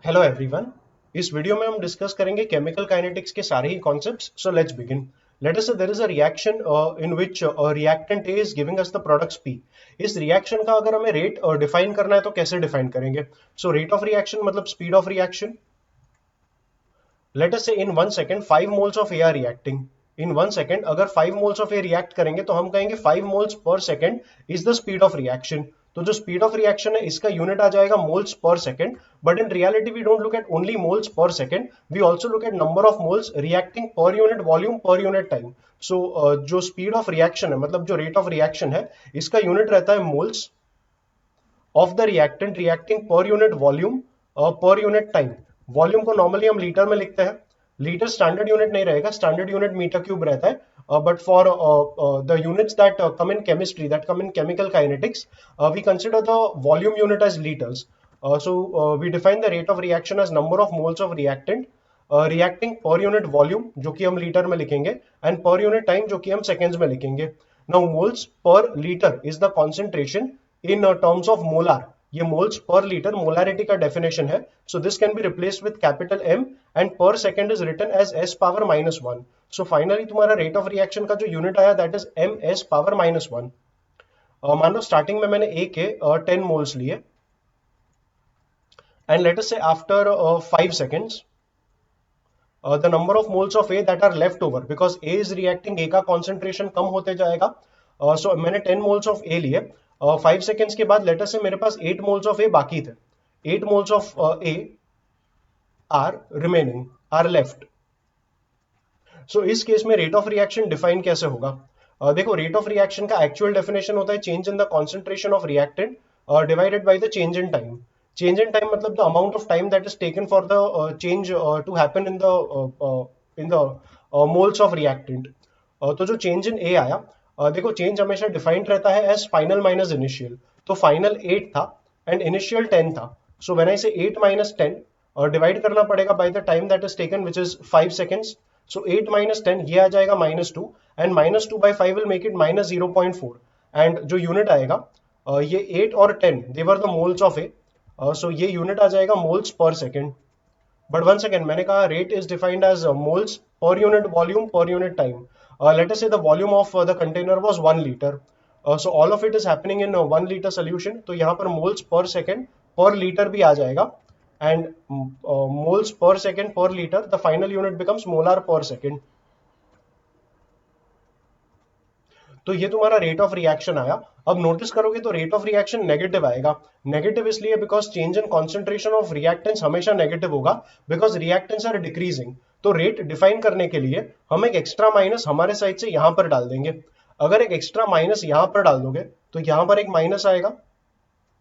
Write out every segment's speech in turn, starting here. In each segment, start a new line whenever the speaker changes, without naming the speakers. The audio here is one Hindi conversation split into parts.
Hello everyone. इस वीडियो में हम डिस्कस करेंगे केमिकल काइनेटिक्स के सारे ही concepts. So let's begin. Let us say there is a reaction in which reactant A is giving us the products P. इस रिएक्शन का अगर हमें रेट डिफाइन करना है तो कैसे डिफाइन करेंगे? सो रेट ऑफ रिएक्शन मतलब speed of reaction. Let us से इन 1 second 5 moles of air reacting. In 1 second अगर 5 मोल्स ऑफ एयर रिएक्ट करेंगे तो हम कहेंगे 5 moles per second is the speed of reaction. तो जो स्पीड ऑफ रिएक्शन है इसका यूनिट आ जाएगा moles per second. But in reality we don't look at only moles per second, we also look at number of moles reacting per unit volume per unit time. So जो स्पीड ऑफ रिएक्शन है मतलब जो रेट ऑफ रिएक्शन है इसका यूनिट रहता है moles of the reactant reacting per unit volume per unit time. Volume को नॉर्मली हम लीटर में लिखते हैं। लीटर स्टैंडर्ड यूनिट नहीं रहेगा, स्टैंडर्ड यूनिट मीटर क्यूब रहता है। But for the units that come in chemistry, that come in chemical kinetics, we consider the volume unit as litres. So we define the rate of reaction as number of moles of reactant reacting per unit volume जो कि हम लीटर में लिखेंगे, and per unit time जो कि हम सेकेंड्स में लिखेंगे। Now moles per liter is the concentration in terms of molar। ये moles per liter molarity का definition है। So this can be replaced with capital M and per second is written as S power -1। So finally तुम्हारा rate of reaction का जो unit आया that is MS power -1। मान लो स्टार्टिंग में मैंने A के 10 मोल्स लिए, and let us say after 5 seconds the number of moles of A that are left over because A is reacting, A का concentration कम होते जाएगा। so मैंने 10 moles of A लिए। 5 seconds के बाद let us say मेरे पास 8 moles of A बाकी थे। 8 moles of A are remaining, are left। सो इस केस में रेट ऑफ रिएक्शन डिफाइन कैसे होगा? देखो, रेट ऑफ रिएक्शन का एक्चुअल डेफिनेशन होता है change in the concentration of reactant divided by the change in time. Change in time मतलब the amount of time that is taken for the change to happen in the moles of reactant. तो जो चेंज इन ए आया, देखो चेंज हमेशा डिफाइंड रहता है एज फाइनल माइनस इनिशियल। तो फाइनल 8 था एंड इनिशियल 10 था। सो व्हेन आई से 8 माइनस 10 डिवाइड करना पड़ेगा by the time that is taken which is 5 seconds. So 8 minus 10 ये आ जाएगा -2 and -2 by 5 will make it -0.4। And जो यूनिट आएगा ये 8 और 10 देवर द मोल्स ऑफ ए। सो ये यूनिट आ जाएगा moles per second. But one second, मैंने कहा rate is defined as moles per unit volume per unit time. Let us say the volume of the container was 1 litre. So all of it is happening in 1 litre solution. तो यहाँ पर मोल्स पर सेकेंड पर लीटर भी आ जाएगा एंड मोल्स पर सेकेंड पर litre the final unit becomes molar per second. तो ये तुम्हारा रेट ऑफ रिएक्शन आया। अब नोटिस करोगे तो रेट ऑफ रिएक्शन नेगेटिव आएगा। नेगेटिव इसलिए because change in concentration of reactance हमेशा नेगेटिव होगा बिकॉज रिएक्टेंस आर डिक्रीजिंग। तो रेट डिफाइन करने के लिए हम एक एक्स्ट्रा माइनस हमारे साइड से यहां पर डाल देंगे। अगर एक एक्स्ट्रा माइनस यहां पर डाल दोगे तो यहां पर एक माइनस आएगा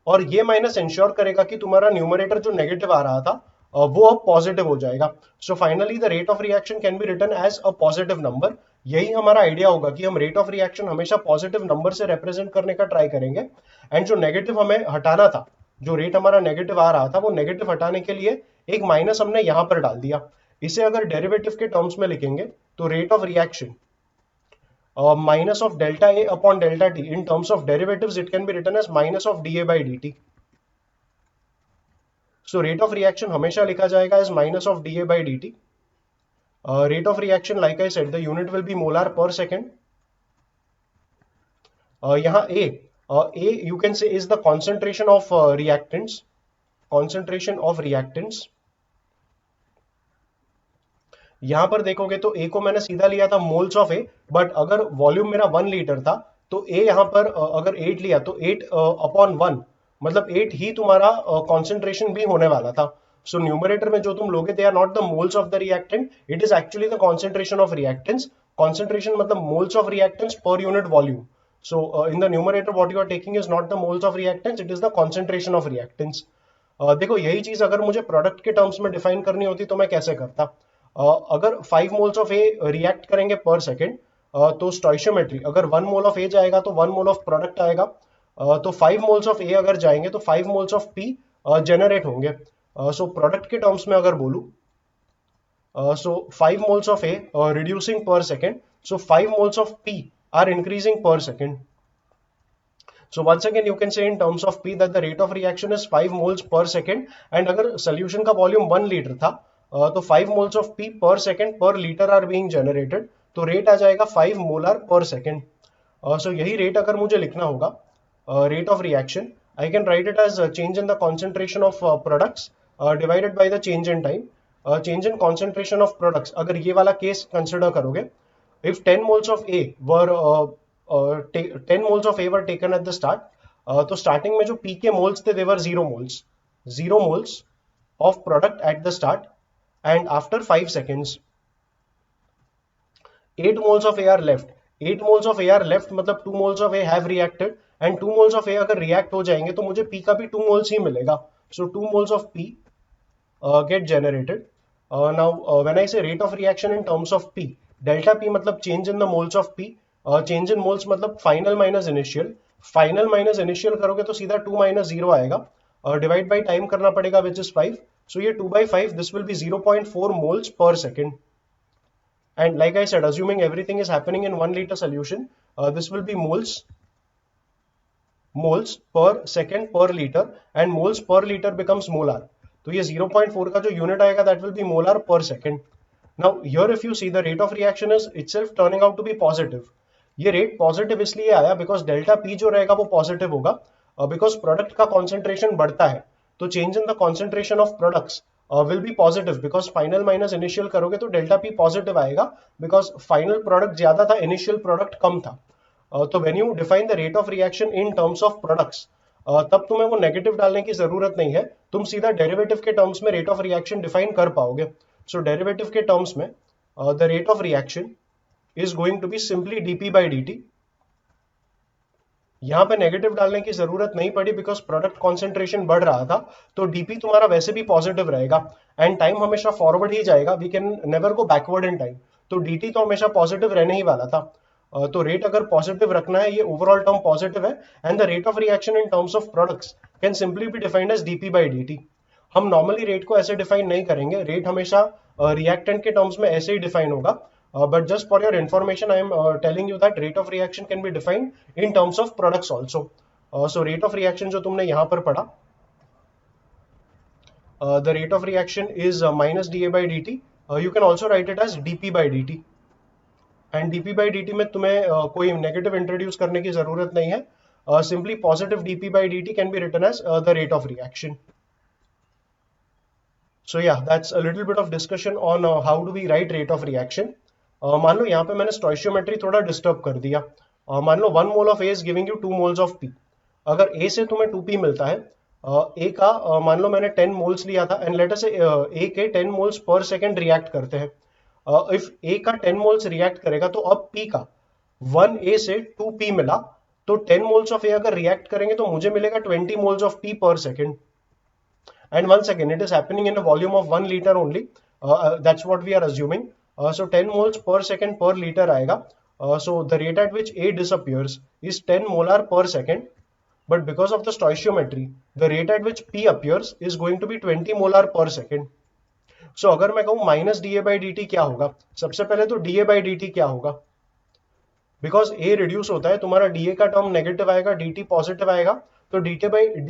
और ये माइनस इंश्योर करेगा कि तुम्हारा न्यूमरेटर जो नेगेटिव आ रहा था वो अब पॉजिटिव हो जाएगा। So finally the rate of reaction can be written as a positive number. यही हमारा आइडिया होगा कि हम रेट ऑफ रिएक्शन हमेशा पॉजिटिव नंबर से रिप्रेजेंट करने का ट्राई करेंगे। एंड जो नेगेटिव हमें हटाना था, जो रेट हमारा नेगेटिव आ रहा था, वो नेगेटिव हटाने के लिए एक माइनस हमने यहां पर डाल दिया। इसे अगर डेरिवेटिव के टर्म्स में लिखेंगे तो rate of reaction minus of delta A upon delta T, in terms of derivatives it can be written as minus of dA by dt। so rate of reaction हमेशा लिखा जाएगा as minus of dA by dt। rate of reaction like I said the unit will be molar per second। यहाँ A you can say is the concentration of reactants, concentration of reactants। यहां पर देखोगे तो ए को मैंने सीधा लिया था मोल्स ऑफ ए, बट अगर वॉल्यूम मेरा 1 लीटर था तो ए यहां पर अगर 8 लिया तो 8 अपॉन 1 मतलब 8 ही तुम्हारा कॉन्सेंट्रेशन भी होने वाला था। सो न्यूमरेटर में जो तुम लोगे they are not the moles of the reactant, it is actually the concentration of reactants. Concentration मतलब moles of reactants per unit volume. So in the numerator what you are taking is not the moles of reactants, it is the concentration of reactants. देखो यही चीज अगर मुझे प्रोडक्ट के टर्म्स में डिफाइन करनी होती तो मैं कैसे करता? अगर 5 मोल्स ऑफ ए रिएक्ट करेंगे पर सेकेंड तो स्टोइशियोमेट्री अगर 1 मोल ऑफ ए जाएगा तो 1 मोल ऑफ प्रोडक्ट आएगा। तो 5 मोल्स ऑफ ए अगर जाएंगे तो 5 मोल्स ऑफ पी जनरेट होंगे। सो प्रोडक्ट के टर्म्स में अगर बोलूं, सो 5 moles of A reducing per second, so 5 moles of P are increasing per second। So once again you can say in terms of P that the rate of reaction is 5 moles per second, and अगर solution का volume 1 liter था तो 5 moles of P per second per liter are being generated, तो rate आ जाएगा 5 molar per second. So यही rate अगर मुझे लिखना होगा rate of reaction, I can write it as change in the concentration of products divided by the change in time. Change in concentration of products, अगर ये वाला case consider करोगे, if 10 moles of A were 10 moles of A were taken at the start, तो starting में जो P के moles थे they were 0 moles of product at the start, and after 5 seconds 8 moles of A are left. 8 moles of A are left मतलब 2 moles of A have reacted, and 2 moles of A अगर react हो जाएंगे तो मुझे P का भी 2 moles ही मिलेगा. So 2 moles of P get generated. Now when I say rate of reaction in terms of P, delta P मतलब change in the moles of P, change in moles मतलब final minus initial. Final minus initial करोगे तो सीधा 2 minus 0 आएगा, divide by time करना पड़ेगा which is 5. So ये 2 by 5, this will be 0.4 moles per second. And like I said, assuming everything is happening in 1 liter solution, this will be moles per second per liter, and moles per liter becomes molar. तो ये 0.4 का जो यूनिट आएगा that will be molar per second. Now here if you see the rate of reaction is itself turning out to be positive. ये रेट पॉजिटिव इसलिए आया बिकॉज डेल्टा पी जो रहेगा वो पॉजिटिव होगा, बिकॉज प्रोडक्ट का कॉन्सेंट्रेशन बढ़ता है तो change in the concentration of products will be positive, because final minus initial करोगे तो डेल्टा पी पॉजिटिव आएगा बिकॉज फाइनल प्रोडक्ट ज्यादा था, इनिशियल प्रोडक्ट कम था. तो when you define the rate of reaction in terms of products, तब तुम्हें वो नेगेटिव डालने की जरूरत नहीं है, तुम सीधा डेरिवेटिव के टर्म्स में रेट ऑफ रिएक्शन डिफाइन कर पाओगे. सो डेरिवेटिव के टर्म्स में the rate of reaction is going to be simply dp by dt. यहां पे नेगेटिव डालने की जरूरत नहीं पड़ी बिकॉज प्रोडक्ट कॉन्सेंट्रेशन बढ़ रहा था, तो डीपी तुम्हारा वैसे भी पॉजिटिव रहेगा, एंड टाइम हमेशा फॉरवर्ड ही जाएगा, we can never go backward in time, तो डीटी तो हमेशा पॉजिटिव रहने ही वाला था. तो रेट अगर पॉजिटिव रखना है, ये ओवरऑल टर्म पॉजिटिव है, and the rate of reaction in terms of products can simply be defined as DP by D T. हम नॉर्मली रेट को ऐसे डिफाइन नहीं करेंगे, रेट हमेशा रिएक्टेंट के टर्म्स में ऐसे ही डिफाइन होगा. But just for your information, I am telling you that rate of reaction can be defined in terms of products also. So rate of reaction जो तुमने यहाँ पर पढ़ा, the rate of reaction is minus dA by dt. You can also write it as dP by dt. And dP by dt में तुम्हें कोई negative introduce करने की जरूरत नहीं है. Simply positive dP by dt can be written as the rate of reaction. So yeah, that's a little bit of discussion on how do we write rate of reaction. मान लो यहाँ पे मैंने स्टोइशियोमेट्री थोड़ा डिस्टर्ब कर दिया. मान लो 1 mole of A is giving you 2 moles of P. अगर ए से तुम्हें 2p मिलता है, ए का मान लो मैंने 10 मोल्स लिया था, एंड लेट अस से ए के 10 मोल्स पर सेकंड रिएक्ट करते हैं. इफ ए का 10 मोल्स रिएक्ट करेगा तो अब पी का 1a से 2p मिला, तो 10 मोल्स ऑफ ए अगर रिएक्ट करेंगे तो मुझे मिलेगा 20 moles of P per second. And once again it is happening in a volume of 1 litre only, that's what we are assuming. So 10 moles per second per liter आएगा. So the rate at which A disappears is 10 molar per second, but because of the stoichiometry, the rate at which P appears is going to be 20 molar per second. So अगर मैं कहूँ minus dA by dt क्या होगा, सबसे पहले तो dA by dt क्या होगा, बिकॉज A रिड्यूस होता है, तुम्हारा dA का टर्म नेगेटिव आएगा, dt पॉजिटिव आएगा, तो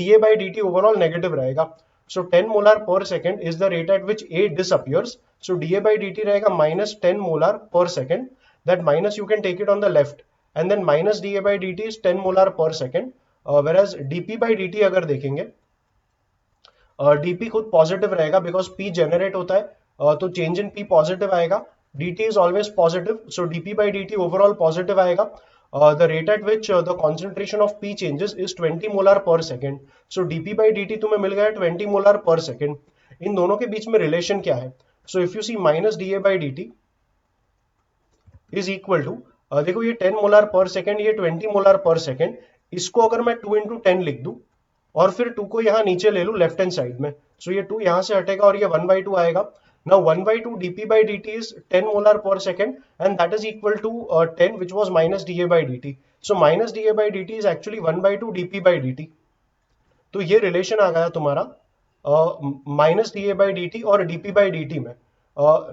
dA by dt overall negative रहेगा. So 10 molar per second is the rate at which A disappears. So dA by dt रहेगा minus 10 molar per second. That minus you can take it on the left, and then minus dA by dt is 10 molar per second. Whereas dP by dt अगर देखेंगे, dP खुद पॉजिटिव रहेगा बिकॉज P जनरेट होता है, तो चेंज इन P पॉजिटिव आएगा. dt is always positive, so dP by dt overall positive आएगा. The rate at which the concentration of P changes is 20 molar per second. So dP by dt तुम्हें मिल गया 20 molar per second. इन दोनों के बीच में रिलेशन क्या है? So if you see minus dA by dt is equal to, देखो ये 10 molar per second, ये 20 molar per second. इसको अगर मैं 2 into 10 लिख दूं और फिर 2 को यहाँ नीचे ले लूं लेफ्ट हैंड साइड में, so ये 2 यहाँ से हटेगा और ये 1/2 आएगा. Now 1/2 dP by dt is 10 molar per second, and that is equal to 10, which was minus dA by dt. So minus dA by dt is actually 1/2 dP by dt. तो ये रिलेशन आ गया तुम्हारा माइनस dA by dt और dP by dt में.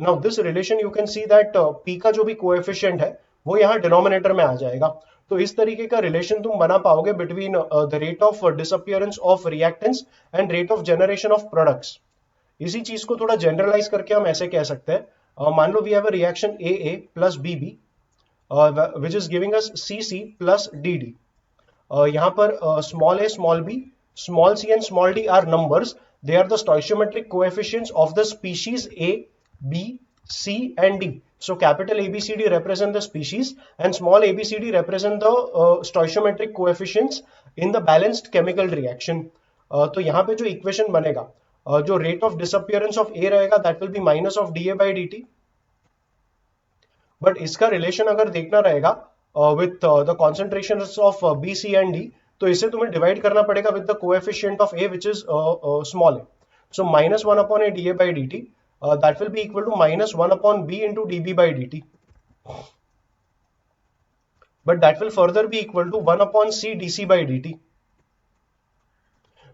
Now this relation you can see that P का जो भी कोएफिशिएंट है वो यहाँ डिनोमिनेटर में आ जाएगा। तो इस तरीके का रिलेशन तुम बना पाओगे between the rate of disappearance of reactants and rate of generation of products. इसी चीज को थोड़ा जनरलाइज करके हम ऐसे कह सकते हैं, मान लो we have a reaction A plus B which is giving us C plus D. यहाँ पर small b, small c and small d are numbers. They are the stoichiometric coefficients of the species A, B, C and D. So capital A, B, C, D represent the species and small a, B, C, D represent the stoichiometric coefficients in the balanced chemical reaction. तो यहाँ पे जो इक्वेशन बनेगा, जो rate of disappearance of A रहेगा that will be minus of D A by D T. But इसका रिलेशन अगर देखना रहेगा with the concentration of B C and D, तो इसे तुम्हें डिवाइड करना पड़ेगा with the coefficient of A which is small A. So minus one upon A D A by D T, that will be equal to minus one upon B into D B by D T, but that will further be equal to one upon C D C by D T.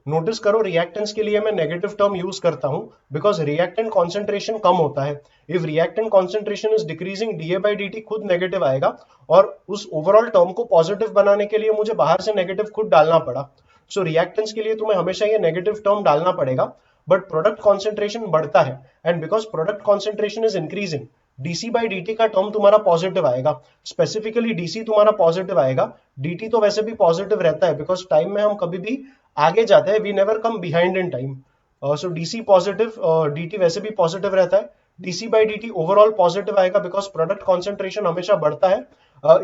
Notice करो रिएक्टेंट्स के लिए मैं नेगेटिव टर्म यूज करता हूं बिकॉज रिएक्टेंट कॉन्सेंट्रेशन कम होता है। If reactant concentration is decreasing DA by D T खुद नेगेटिव आएगा, और उस ओवरऑल टर्म को पॉजिटिव बनाने के लिए मुझे बाहर से नेगेटिव खुद डालना पड़ा। सो रिएक्टेंट्स के लिए तुम्हें हमेशा ये नेगेटिव टर्म डालना पड़ेगा, बट प्रोडक्ट कॉन्सेंट्रेशन बढ़ता है and because product concentration is increasing, DC by D का टर्म तुम्हारा पॉजिटिव आएगा, स्पेसिफिकली डीसी तुम्हारा पॉजिटिव आएगा। डी तो वैसे भी पॉजिटिव रहता है बिकॉज टाइम में हम कभी भी आगे जाते हैं, we never come behind in time. So DC positive, D वैसे भी पॉजिटिव रहता है, DC by D overall positive आएगा बिकॉज प्रोडक्ट कॉन्सेंट्रेशन हमेशा बढ़ता है,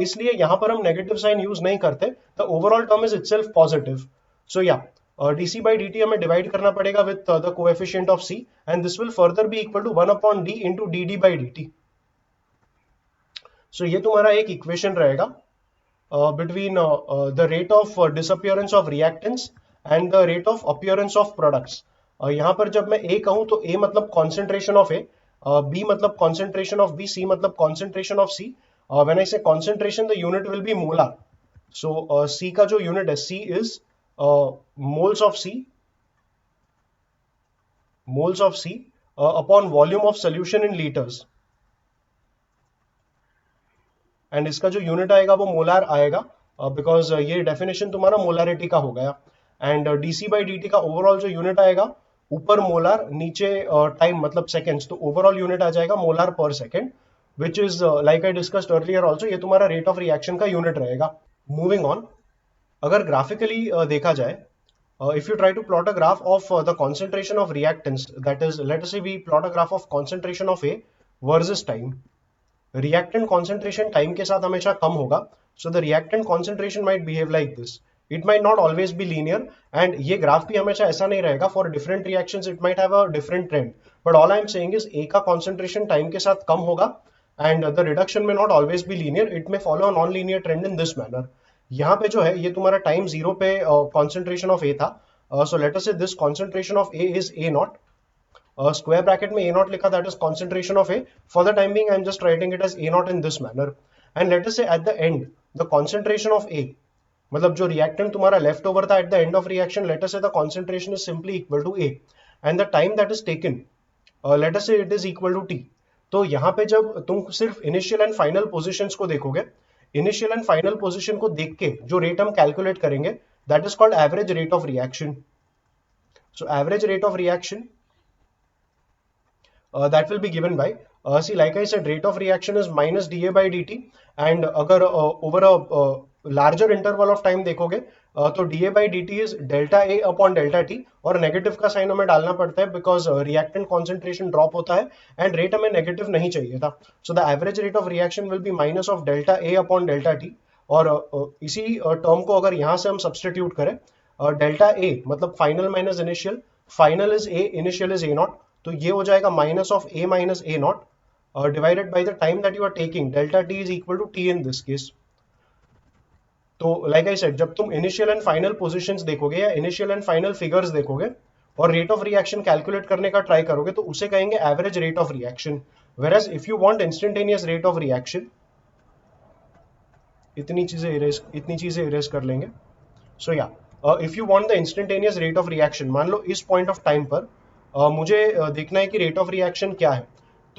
इसलिए यहां पर हम नेगेटिव साइन यूज नहीं करते, the overall term is itself positive. So या डीसी बाई डी हमें डिवाइड करना पड़ेगा with the coefficient of C and this will further be equal to one upon D into D D by D T. So ये तुम्हारा एक इक्वेशन रहेगा between the rate of disappearance of reactants and the rate of appearance of products. यहां पर जब मैं ए कहूं तो ए मतलब कॉन्सेंट्रेशन ऑफ ए, बी मतलब कॉन्सेंट्रेशन ऑफ बी, सी मतलब concentration of C. When I say concentration the unit will be molar. So C का जो यूनिट है C is moles of C, moles of C upon volume of solution in litres, and इसका जो यूनिट आएगा वो मोलार आएगा बिकॉज ये डेफिनेशन तुम्हारा मोलारिटी का हो गया। And DC by D T का ओवरऑल जो यूनिट आएगा, ऊपर मोलार नीचे टाइम मतलब सेकेंड्स, तो ओवरऑल यूनिट आ जाएगा molar per second which is like I discussed earlier also, ये तुम्हारा रेट ऑफ रिएक्शन का यूनिट रहेगा। मूविंग ऑन, अगर ग्राफिकली देखा जाए, if you try to plot a graph of the concentration of reactants, that is, let us say we plot a graph of concentration of A versus time, reactant concentration time के साथ हमेशा कम होगा, so the reactant concentration might behave like this. It might not always be linear, and ये ग्राफ भी हमेशा ऐसा नहीं रहेगा, for different reactions it might have a different trend, but all I am saying is A का concentration time के साथ कम होगा and the reduction may not always be linear, it may follow a non-linear trend in this manner. यहाँ पे जो है ये तुम्हारा टाइम जीरो पे कॉन्सेंट्रेशन ऑफ ए था, so let us say this concentration of A is A not, square bracket में ए नॉट लिखा, that is concentration of A. For the time being I am just writing it as A not in this manner, and let us say at the end the concentration of A, मतलब जो रिएक्टेंट तुम्हारा लेफ्ट ओवर था at the end of reaction, let us say the concentration is simply equal to A and the time that is taken, let us say it is equal to T. तो यहाँ पे जब तुम सिर्फ इनिशियल एंड फाइनल पोजिशंस को देखोगे, इनिशियल एंड फाइनल पोजीशन को देख के जो रेट हम कैलकुलेट करेंगे that is called average rate of reaction. So average rate of reaction that will be given by, see like I said, rate of reaction is minus DA by D T, and अगर over a larger interval of time देखोगे तो DA by D T is delta A upon delta T, और नेगेटिव का साइन हमें डालना पड़ता है बिकॉज रिएक्टेंट कॉन्सेंट्रेशन ड्रॉप होता है एंड रेट हमें नेगेटिव नहीं चाहिए था। So the average rate of reaction will be minus of delta A upon delta T, और इसी टर्म को अगर यहाँ से हम सब्सटीट्यूट करें, डेल्टा ए मतलब final minus initial, final is A, initial is A naught, तो ये हो जाएगा minus of A minus A naught divided by the time that you are taking, delta T is equal to T in this case. तो लाइक आई सेड, जब तुम इनिशियल एंड फाइनल पोजीशंस देखोगे या इनिशियल एंड फाइनल फिगर्स देखोगे और रेट ऑफ रिएक्शन कैलकुलेट करने का ट्राई करोगे तो उसे कहेंगे average rate of reaction. Whereas if you want instantaneous rate of reaction, इतनी चीजें इरेज कर लेंगे। सो या if you want the instantaneous rate of reaction, मान लो इस पॉइंट ऑफ टाइम पर मुझे देखना है कि रेट ऑफ रिएक्शन क्या है,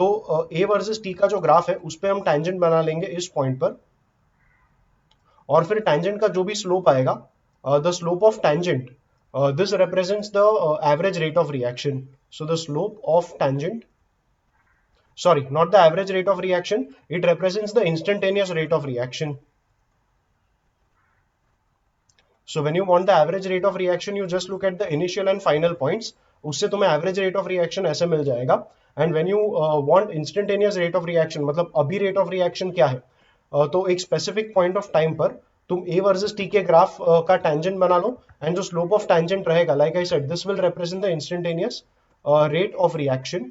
तो ए वर्सेस टी का जो ग्राफ है उस पर हम टैंजेंट बना लेंगे इस पॉइंट पर, और फिर टैंजेंट का जो भी स्लोप आएगा, the slope of tangent, this represents the average rate of reaction. So the slope of tangent, sorry, not the average rate of reaction, it represents the instantaneous rate of reaction. So when you want the average rate of reaction, you just look at the initial and final points. उससे तुम्हें average rate of reaction ऐसे मिल जाएगा. And when you want instantaneous rate of reaction, मतलब अभी rate of reaction क्या है, तो एक specific point of time पर तुम a वर्सेस t के ग्राफ का टेंजेंट बना लो, एंड जो स्लोप ऑफ टेंजेंट रहेगा, like I said, this will represent the instantaneous rate of reaction.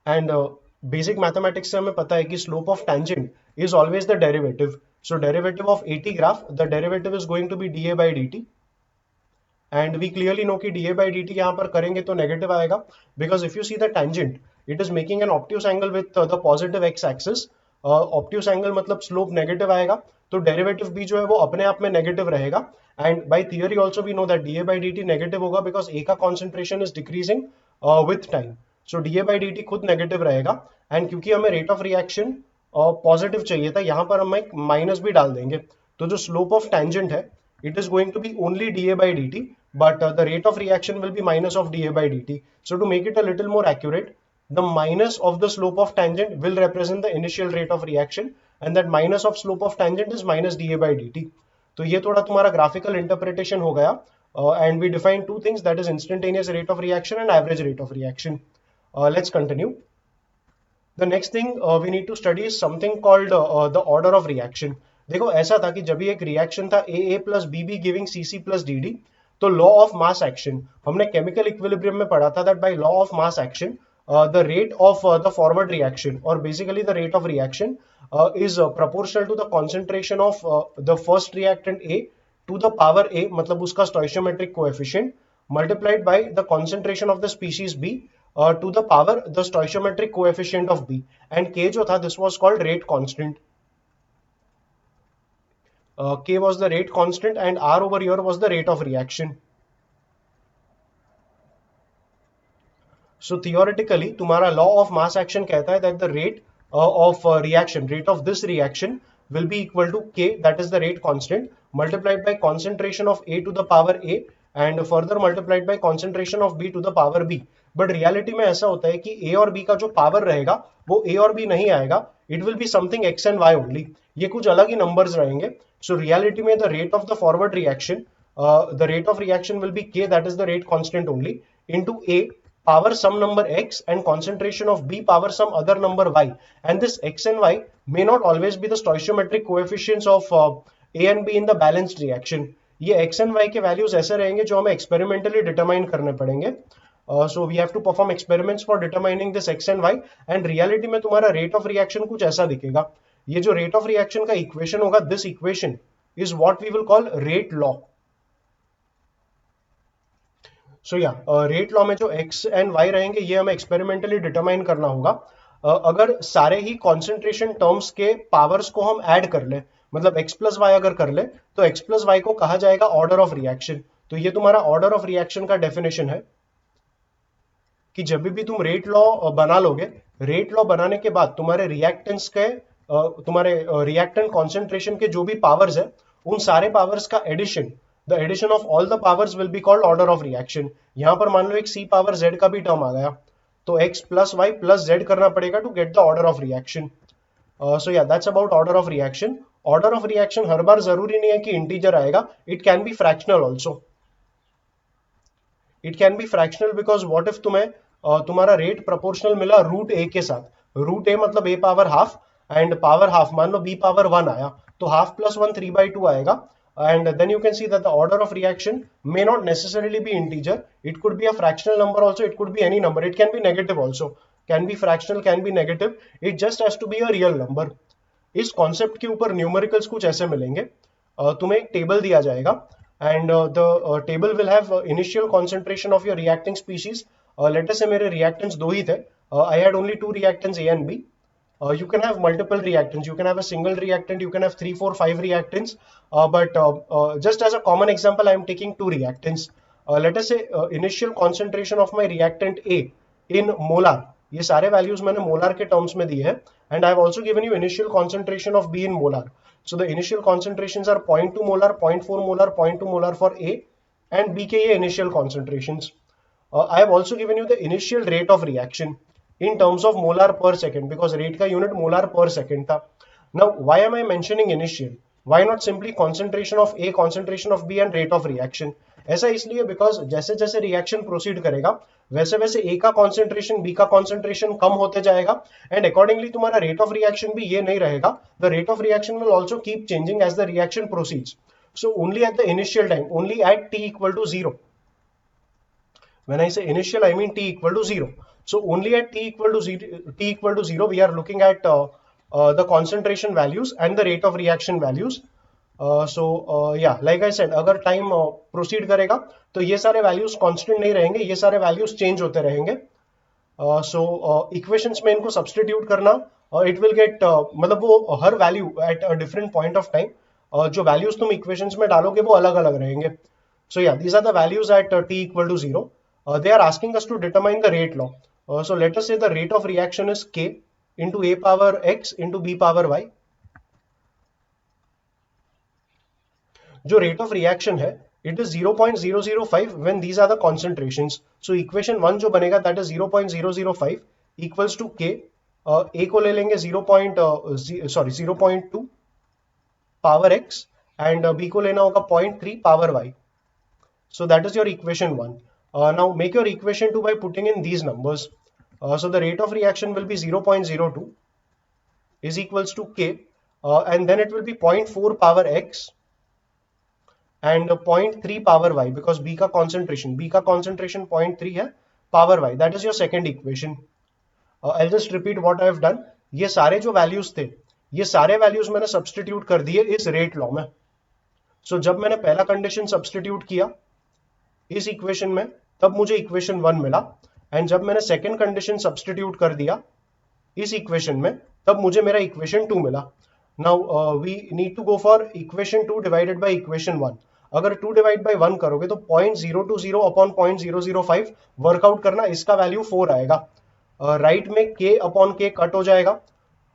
And basic mathematics से हमें पता है कि slope of tangent is always the derivative. So derivative of A T graph, the derivative is going to be D A by D T, and we clearly know कि D A by D T यहाँ पर करेंगे तो नेगेटिव आएगा, because if you see the tangent it is making an obtuse angle with the positive x axis. Obtuse angle मतलब स्लोप नेगेटिव आएगा, तो डेरिवेटिव भी जो है वो अपने आप में नेगेटिव रहेगा. And by theory also we know that D A by D T negative होगा, बिकॉज ए का concentration is decreasing with time. So D A by D T खुद नेगेटिव रहेगा, एंड क्योंकि हमें रेट ऑफ रिएक्शन पॉजिटिव चाहिए था, यहाँ पर हम एक माइनस भी डाल देंगे. तो जो स्लोप ऑफ टेंजेंट है, it is going to be only D A by D T, but the rate of reaction will be minus of dA by dt. So to make it a little more accurate, the minus of the slope of tangent will represent the initial rate of reaction, and that minus of slope of tangent is minus dA by dt. तो ये थोड़ा तुम्हारा graphical interpretation हो गया, and we define two things, that is instantaneous rate of reaction and average rate of reaction. Let's continue. The next thing we need to study is something called the order of reaction. देखो ऐसा था कि जब भी एक रिएक्शन था AA plus BB giving CC plus DD, तो लॉ ऑफ मास एक्शन हमने केमिकल इक्विलिब्रियम में पढ़ा था, that by law of mass action the rate of the forward reaction, और basically the rate of reaction is proportional to the concentration of the first reactant A to the power A, मतलब उसका stoichiometric coefficient, multiplied by the concentration of the species B to the power the stoichiometric coefficient of B, and K जो था this was called rate constant. K was the rate constant and R over here was the rate of reaction. So theoretically तुम्हारा law of mass action कहता है that the rate of reaction, rate of this reaction will be equal to K, that is the rate constant, multiplied by concentration of A to the power A and further multiplied by concentration of B to the power B. But reality में ऐसा होता है कि A और B का जो पावर रहेगा वो A और B नहीं आएगा, it will be something X and Y only, ये कुछ अलग ही नंबर्स रहेंगे. सो रियलिटी में the rate of the forward reaction, the rate of reaction will be K, that is the rate constant only, into A power some number X and concentration of B power some other number Y, and this X and Y may not always be the stoichiometric coefficients of A and B in the balanced reaction. ये X and Y के वैल्यूज ऐसे रहेंगे जो हमें एक्सपेरिमेंटली डिटरमाइन करने पड़ेंगे. So we have to perform experiments for determining this X and Y, and reality में तुम्हारा rate of reaction कुछ ऐसा दिखेगा. ये जो rate of reaction का equation होगा, this equation is what we will call rate law. So yeah, rate law में जो X and Y रहेंगे ये हमें experimentally determine करना होगा. अगर सारे ही concentration terms के powers को हम add कर ले, मतलब X plus Y अगर कर ले, तो X plus Y को कहा जाएगा order of reaction. तो ये तुम्हारा order of reaction का definition है कि जब भी तुम रेट लॉ बना लोगे, रेट लॉ बनाने के बाद तुम्हारे रिएक्टेंट्स के तुम्हारे रिएक्टेंट कॉन्सेंट्रेशन के जो भी पावर्स है, उन सारे पावर्स का addition, the addition of all the powers will be called order of reaction. यहां पर मान लो एक C पावर Z का भी टर्म आ गया, तो X plus Y plus Z करना पड़ेगा to get the order of reaction. So या that's about order of reaction. Order of reaction हर बार जरूरी नहीं है कि इंटीजर आएगा, it can be fractional also. It can be fractional because what if तुम्हें तुम्हारा रेट प्रोपोर्शनल मिला रूट ए के साथ. रूट ए मतलब A power half, and power half मान लो बी पावर 1 आया, तो हाफ प्लस 1 3/2 आएगा, and then you can see that the order of reaction may not necessarily be integer, it could be a fractional number also, it could be any number, it can be negative also, can be fractional, can be negative, it just has to be a real number. इस कॉन्सेप्ट के ऊपर न्यूमेरिकल्स कुछ ऐसे मिलेंगे. तुम्हें एक टेबल दिया जाएगा, and the table will have initial concentration of your reacting species. Let us say मेरे reactants दो ही थे, I had only two reactants A and B. You can have multiple reactants, you can have a single reactant, you can have 3, 4, 5 reactants, but just as a common example I am taking two reactants. Let us say initial concentration of my reactant A in molar, ये सारे वैल्यूज मैंने मोलार के टर्म्स में दिए हैं, and I have also given you initial concentration of be in molar. So the initial concentrations are 0.2 molar, 0.4 molar, 0.2 molar for A and B के ये initial concentrations. I have also given you the initial rate of reaction in terms of molar per second because rate का unit molar per second था. Now why am I mentioning initial? Why not simply concentration of A, concentration of B and rate of reaction? ऐसा इसलिए बिकॉज जैसे जैसे रिएक्शन प्रोसीड करेगा वैसे वैसे ए का कॉन्सेंट्रेशन बी का कॉन्सेंट्रेशन कम होते जाएगा एंड अकॉर्डिंगली तुम्हारा रेट ऑफ रिएक्शन भी ये नहीं रहेगा. The rate of reaction will also keep changing as the reaction proceeds. So only at the initial time, only at t equal to 0. When I say initial, I mean t equal to 0. So only at t equal to 0, we are looking at the concentration values and the rate of reaction values. Like I said, अगर टाइम प्रोसीड करेगा तो ये सारे वैल्यूज कांस्टेंट नहीं रहेंगे, ये सारे वैल्यूज चेंज होते रहेंगे. इक्वेशंस में इनको सब्सटीट्यूट करना, इट विल गेट मतलब वो हर value at a different point of time जो वैल्यूज तुम इक्वेशंस में डालोगे वो अलग अलग रहेंगे. So yeah, these are the values at t equal to 0. They are asking us to determine the rate law. So let us say the rate of reaction is k into a power x into b power y. जो रेट ऑफ रिएक्शन है it is 0.005 when these are the concentrations. So equation 1 जो बनेगा that is 0.005 equals to k. ए को ले लेंगे 0.2 पावर x एंड बी को लेना होगा 0.3 power y. So that is your equation 1. Now make your equation 2 by putting in these numbers. So the rate of reaction will be 0.02 is equals to k and then it will be 0.4 power x and 0.3 power y because b का concentration 0.3 है power y. That is your second equation. I'll just repeat what I have done. ये सारे जो values थे ये सारे values मैंने substitute कर दिए इस rate law में. So जब मैंने पहला condition substitute किया इस इक्वेशन में तब मुझे इक्वेशन 1 मिला एंड जब मैंने सेकेंड कंडीशन सब्सटीट्यूट कर दिया इस इक्वेशन में तब मुझे मेरा इक्वेशन 2 मिला. Now we need to go for equation 2 divided by equation 1. अगर 2 डिवाइड बाय 1 करोगे तो 0.020 अपॉन 0.005 वर्कआउट करना, इसका वैल्यू 4 आएगा. राइट में k अपॉन k कट हो जाएगा.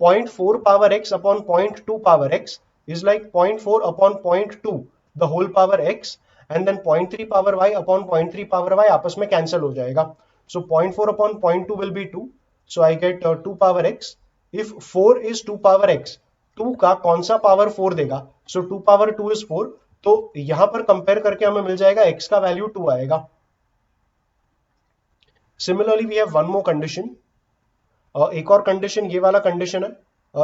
0.4 power x upon 0.2 power x is like 0.4 upon 0.2 the whole power x and then 0.3 power y upon 0.3 power y आपस में कैंसिल हो जाएगा. So 0.4 upon 0.2 will be 2. So I get 2 power x. If 4 is 2 power x, 2 का कौन सा पावर 4 देगा? So 2 power 2 is 4. तो यहां पर कंपेयर करके हमें मिल जाएगा x का वैल्यू 2 आएगा. Similarly we have one more condition. एक और कंडीशन ये वाला कंडीशन है,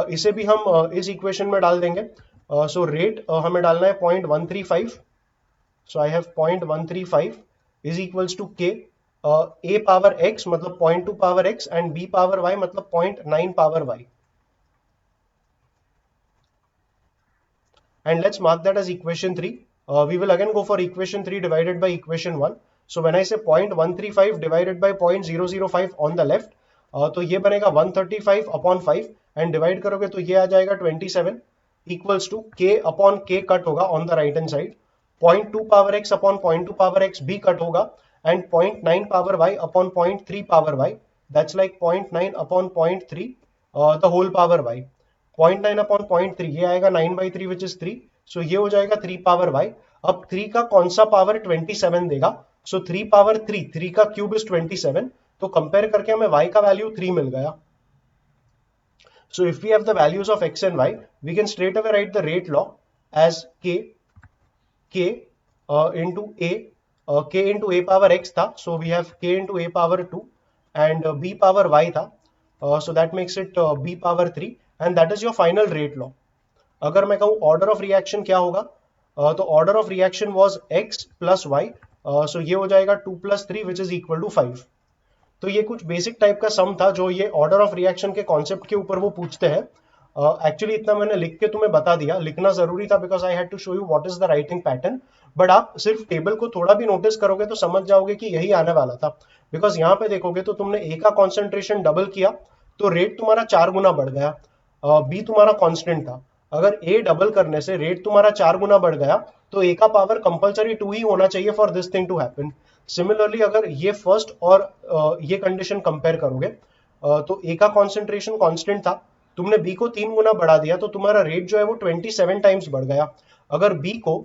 इसे भी हम इस इक्वेशन में डाल देंगे. So रेट हमें डालना है 0.135. So I have 0.135 is equals to k. A power x मतलब 0.2 power x and b power y मतलब 0.9 power y. And let's mark that as equation 3. We will again go for equation 3 divided by equation 1. So when I say 0.135 divided by 0.005 on the left, तो ये बनेगा 135 upon 5 and divide करोगे तो ये आ जाएगा 27 equals to k upon k cut होगा on the right hand side. 0.2 power x upon 0.2 power x भी कट होगा and 0.9 power y upon 0.3 power y. That's like 0.9 upon 0.3 the whole power y. 0.9 upon 0.3 ये आएगा 9 by 3 which is 3. So ये हो जाएगा 3 power y. अब 3 का कौन सा पावर 27 देगा? So 3 power 3 का क्यूब is 27. तो कंपेयर करके हमें y का वैल्यू 3 मिल गया. So if we have the values of x and y, we can straight away write the rate law as k into a, k into a power x था, so we have k into a power 2 and b power y था, so that makes it b power 3 and that is your final rate law. अगर मैं कहूँ order of reaction क्या होगा, तो order of reaction was x plus y, so ये हो जाएगा 2 plus 3 which is equal to 5. तो ये कुछ बेसिक टाइप का सम था जो ये ऑर्डर ऑफ रिएक्शन के कॉन्सेप्ट के ऊपर वो पूछते हैं. एक्चुअली इतना मैंने लिख के तुम्हें बता दिया, लिखना जरूरी था because I had to show you what is the writing pattern. But आप सिर्फ टेबल को थोड़ा भी नोटिस करोगे तो समझ जाओगे कि यही आने वाला था. बिकॉज यहाँ पे देखोगे तो तुमने ए का कॉन्सेंट्रेशन डबल किया तो रेट तुम्हारा 4 गुना बढ़ गया. बी तुम्हारा कांस्टेंट था, अगर ए डबल करने से रेट तुम्हारा 4 गुना बढ़ गया तो ए का पावर कंपलसरी 2 ही होना चाहिए for this thing to happen. Similarly अगर ये फर्स्ट और ये कंडीशन कंपेयर करोगे, तो ए का कॉन्सेंट्रेशन कांस्टेंट था, तुमने बी को 3 गुना बढ़ा दिया तो तुम्हारा रेट जो है वो 27 टाइम्स बढ़ गया। अगर बी को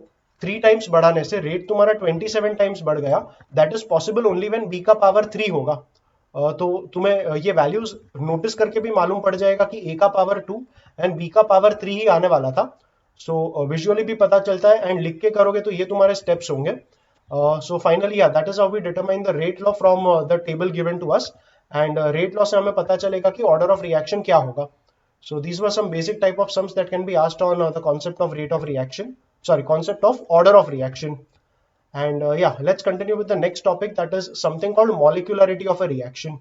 3 टाइम्स बढ़ाने से रेट तुम्हारा 27 टाइम्स बढ़ गया, that is possible only when B का पावर 3 होगा। तो तुम्हें ये वैल्यूज नोटिस करके भी मालूम पड़ जाएगा कि ए का पावर 2 एंड बी का पावर 3 ही आने वाला था। सो विजुअली भी पता चलता है, एंड लिख के करोगे तो ये तुम्हारे स्टेप्स होंगे। So finally, yeah, that is how we determine the rate law from the table given to us. And rate law से हमें पता चलेगा कि order of reaction क्या होगा. So these were some basic type of sums that can be asked on the concept of rate of reaction. Sorry, concept of order of reaction. And yeah, let's continue with the next topic, that is something called molecularity of a reaction.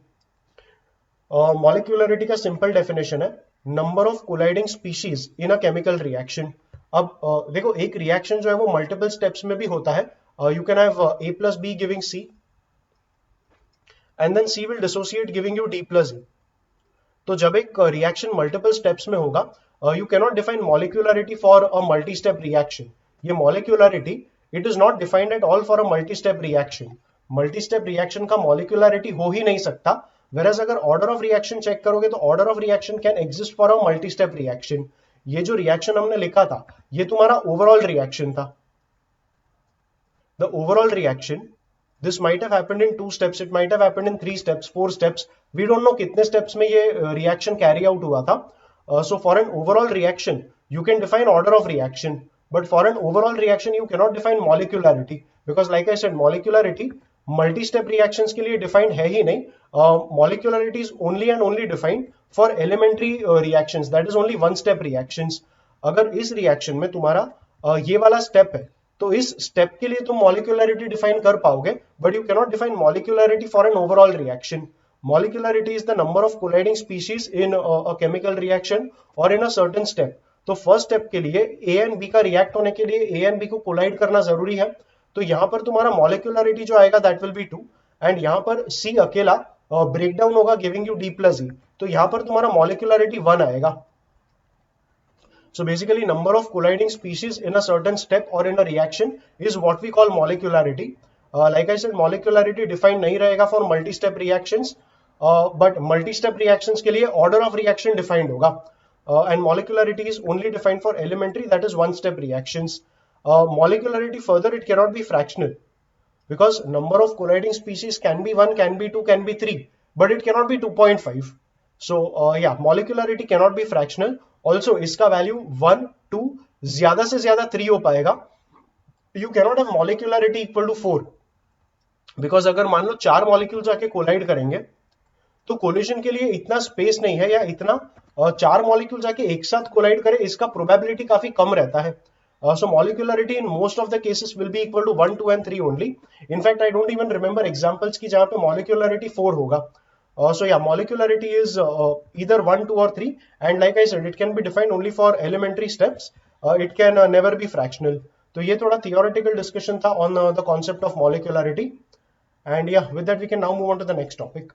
Molecularity का simple definition है number of colliding species in a chemical reaction. अब देखो, एक reaction जो है वो multiple steps में भी होता है. You can have A plus B giving C, and then C will dissociate giving you D plus E. तो जब एक reaction multiple steps में होगा, you cannot define molecularity for a multi-step reaction. ये molecularity, it is not defined at all for a multi-step reaction. Multi-step reaction का molecularity हो ही नहीं सकता. Whereas अगर order of reaction check करोगे तो order of reaction can exist for a multi-step reaction. ये जो reaction हमने लिखा था, ये तुम्हारा overall reaction था. The overall reaction, this might have happened in 2 steps, it might have happened in 3 steps, 4 steps. We don't know कितने steps में ये reaction carry out हुआ था. So for an overall reaction, you can define order of reaction, but for an overall reaction, you cannot define molecularity, because like I said, molecularity multi-step reactions के लिए defined है ही नहीं. Molecularity is only and only defined for elementary reactions, that is only one step reactions. अगर इस reaction में तुम्हारा ये वाला step है, तो इस स्टेप के लिए तुम मॉलिक्यूलरिटी डिफाइन कर पाओगे, but you cannot define molecularity for an overall reaction. Molecularity is the number of colliding species in a chemical reaction और इन अ सर्टेन स्टेप. तो फर्स्ट स्टेप के लिए ए एंड बी का रिएक्ट होने के लिए ए एंड बी को कोलाइड करना जरूरी है. तो यहां पर तुम्हारा मॉलिक्यूलरिटी जो आएगा दैट विल बी 2, एंड यहां पर सी अकेला ब्रेकडाउन होगा गिविंग यू डी प्लस ई. तो यहां पर तुम्हारा मॉलिक्यूलरिटी 1 आएगा. So basically, number of colliding species in a certain step or in a reaction is what we call molecularity. Like I said, molecularity defined नहीं रहेगा for multi-step reactions, but multi-step reactions के लिए order of reaction defined होगा, and molecularity is only defined for elementary, that is one-step reactions. Molecularity further, it cannot be fractional, because number of colliding species can be 1, can be 2, can be 3, but it cannot be 2.5. So yeah, molecularity cannot be fractional. Also इसका वैल्यू 1, 2, ज्यादा से ज्यादा 3 हो पाएगा. You cannot have molecularity equal to 4, because अगर मान लो 4 मॉलिक्यूल जाके कोलाइड करेंगे तो कोलिजन के लिए इतना स्पेस नहीं है, या इतना 4 मॉलिक्यूल जाके एक साथ कोलाइड करे, इसका प्रोबेबिलिटी काफी कम रहता है. So molecularity in most of the cases will be equal to 1, 2 and 3 only. In fact, I don't even remember examples की जहां पे molecularity 4 होगा. So yeah, molecularity is either 1, 2 or 3, and like I said, it can be defined only for elementary steps. It can never be fractional. तो ये थोड़ा theoretical discussion था on the concept of molecularity. And yeah, with that we can now move on to the next topic.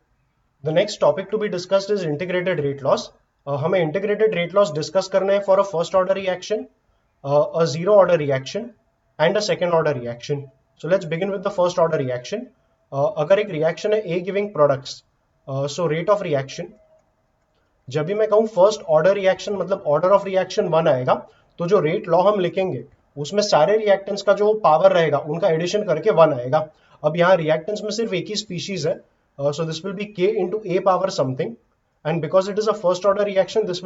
The next topic to be discussed is integrated rate laws. हमें integrated rate laws discuss करने हैं for a first order reaction, a zero order reaction, and a second order reaction. So let's begin with the first order reaction. अगर एक reaction है A giving products, so rate of reaction, जब भी मैं कहूं फर्स्ट ऑर्डर रिएक्शन मतलब ऑर्डर ऑफ रिएक्शन 1 आएगा, तो जो रेट लॉ हम लिखेंगे उसमें सारे रिएक्टेंट्स का जो पावर रहेगा उनका एडिशन करके 1 आएगा. अब यहाँ रिएक्टेंट्स में सिर्फ एक ही स्पीशीज है, so this will be k into A power something, and because it is a first order reaction this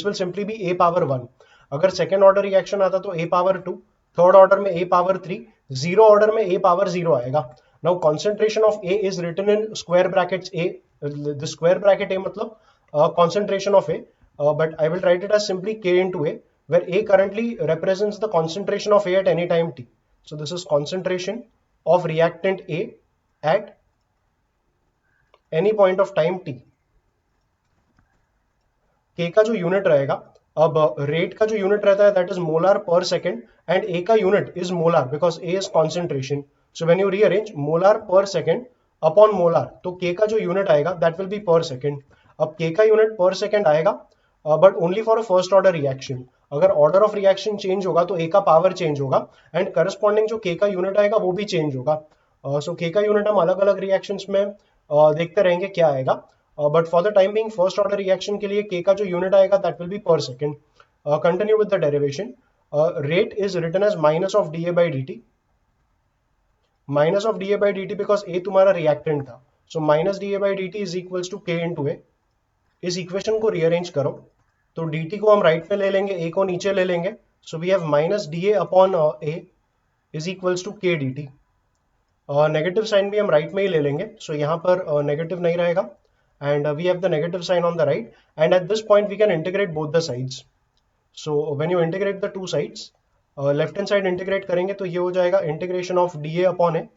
will simply be A power 1. अगर सेकेंड ऑर्डर रिएक्शन आता तो ए पावर 2, थर्ड ऑर्डर में ए पावर 3, जीरो ऑर्डर में ए पावर 0 आएगा. Now concentration of A is written in square brackets A. The square bracket A मतलब concentration of A, but I will write it as simply K into A, where A currently represents the concentration of A at any time t. So this is concentration of reactant A at any point of time t. K का जो यूनिट रहेगा, अब रेट का जो यूनिट रहता है that is molar per second, and A का unit is molar because A is concentration. So when you rearrange molar per second upon molar, तो K का जो यूनिट आएगा that will be per second. अब K का यूनिट per second आएगा, but only for a first order reaction. अगर order of reaction change होगा तो A का पावर चेंज होगा, and corresponding जो K का यूनिट आएगा वो भी चेंज होगा. सो के का यूनिट हम अलग अलग रिएक्शंस में देखते रहेंगे क्या आएगा, but for the time being first order reaction के लिए के का जो यूनिट आएगा that will be per second. Continue with the derivation. Rate is written as minus of D A by D T, minus of D A by D T because A तुम्हारा रिएक्टेंट था. So minus D A by D T is equals to K into A. इस इक्वेशन को रीअरेंज करो तो dt को हम राइट में ले लेंगे, a को नीचे ले लेंगे. So we have minus D A upon A is equals to K D T. Negative sign भी हम राइट में ही ले लेंगे, सो यहाँ पर नेगेटिव नहीं रहेगा and we have the negative sign on the right and at this point we can integrate both the sides. So when you integrate the two sides, left hand side integrate करेंगे तो ये हो जाएगा integration of D A upon A,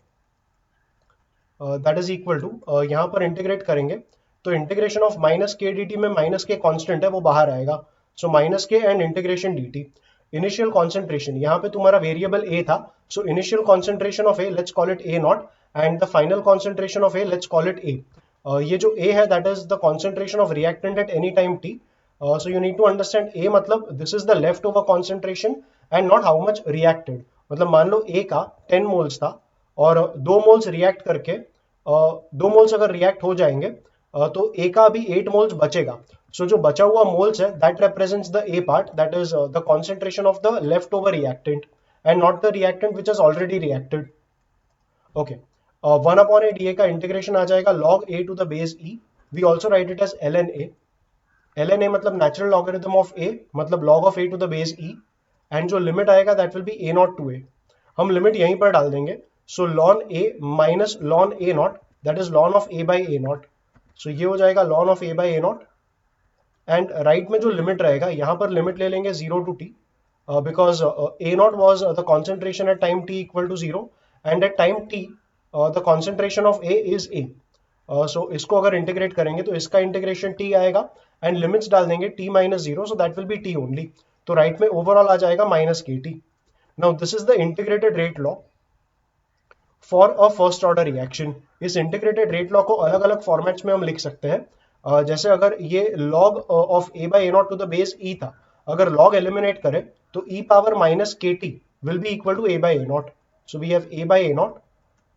that is equal to यहाँ पर इंटीग्रेट करेंगे तो integration of minus K D T में माइनस के कॉन्स्टेंट है वो बाहर आएगा. So minus K and integration D T. Initial concentration यहाँ पे तुम्हारा वेरिएबल ए था, so initial concentration of A let's call it A naught and the final concentration of A let's call it A. ये जो ए है that is the concentration of reactant at any time T. So you need to understand A मतलब this is the left over concentration and not how much reacted. मतलब मान लो ए का 10 मोल्स था और 2 मोल्स रिएक्ट करके 2 मोल्स अगर रिएक्ट हो जाएंगे तो ए का अभी 8 मोल्स बचेगा. सो जो बचा हुआ मोल्स है that represents the A part, that is the concentration of the left over reactant and not the reactant which is already reacted. Okay, 1 upon A D A का इंटीग्रेशन आ जाएगा log a to the base e. We also write it as ln a. ln a मतलब नेचुरल लॉगरिथम ऑफ a मतलब log of a to the base e and जो लिमिट आएगा that will be a naught to a. हम लिमिट यहीं पर डाल देंगे. So ln a minus ln a naught that is ln of a by a naught. So ये हो जाएगा ln of a by a naught and right में जो लिमिट रहेगा यहाँ पर लिमिट ले लेंगे 0 to t because a naught was the concentration at time t equal to 0 and at time t the concentration of a is a. सो इसको अगर इंटीग्रेट करेंगे तो इसका इंटीग्रेशन t आएगा एंड लिमिट्स डाल देंगे t minus 0, so that will be t only. तो राइट में ओवरऑल आ जाएगा माइनस के T. Now this is the integrated rate law for a first order reaction. इस इंटीग्रेटेड रेट लॉ को अलग अलग फॉर्मेट्स में हम लिख सकते हैं. जैसे अगर ये log of a by a naught to the base e था, अगर log एलिमिनेट करें तो e पावर माइनस के T will be equal to a by a naught. So we have a by a naught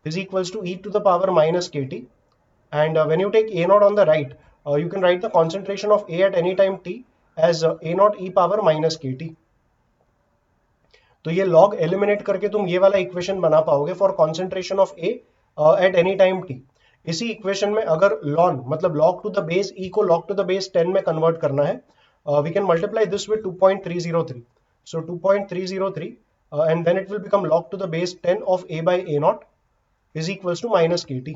is equals to e to the power minus kt and when you take a naught on the right, you can write the concentration of a at any time t as a naught e power minus kt. तो ये log एलिमिनेट करके तुम ये वाला इक्वेशन बना पाओगे for concentration of a at any time t. इसी इक्वेशन में अगर ln मतलब log to the base e को log टू द बेस 10 में कन्वर्ट करना है, we can multiply this with 2.303. सो 2.303 and then it will become log to the base 10 of a by a naught is equals to minus kt.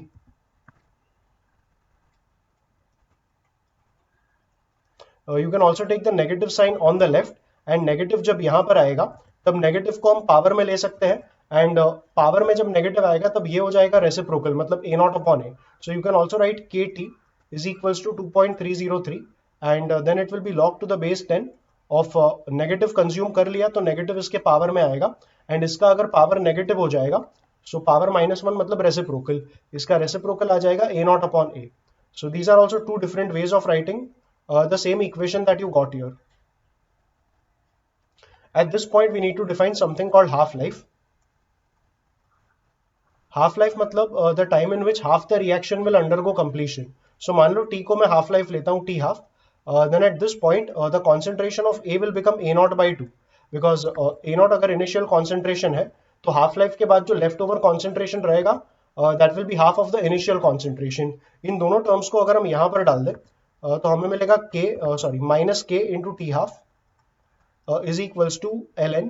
You can also take the negative sign on the left and negative जब यहाँ पर आएगा तब नेगेटिव को हम पावर में ले सकते हैं एंड पावर में जब नेगेटिव आएगा तब ये हो जाएगा रेसिप्रोकल मतलब a naught upon a. So you can also right kt is equals to 2.303 and then it will be log to the base 10 of negative consume कर लिया तो नेगेटिव इसके पावर में आएगा एंड इसका अगर पावर नेगेटिव हो जाएगा सो पावर माइनस 1 मतलब रेसिप्रोकल, इसका रेसिप्रोकल आ जाएगा a naught upon a. So these are also two different ways of writing the same equation that you got here. At this point we need to define something called half-life. Half-life मतलब the time in which half the reaction will undergo completion. So मान लो t को मैं half-life लेता हूँ t half, then at this point the concentration of a will become a naught by 2 because a naught अगर initial concentration है तो half-life के बाद जो left over concentration रहेगा that will be half of the initial concentration. इन दोनों terms को अगर हम यहाँ पर डाल दें तो हमें मिलेगा minus K into T half is equals to ln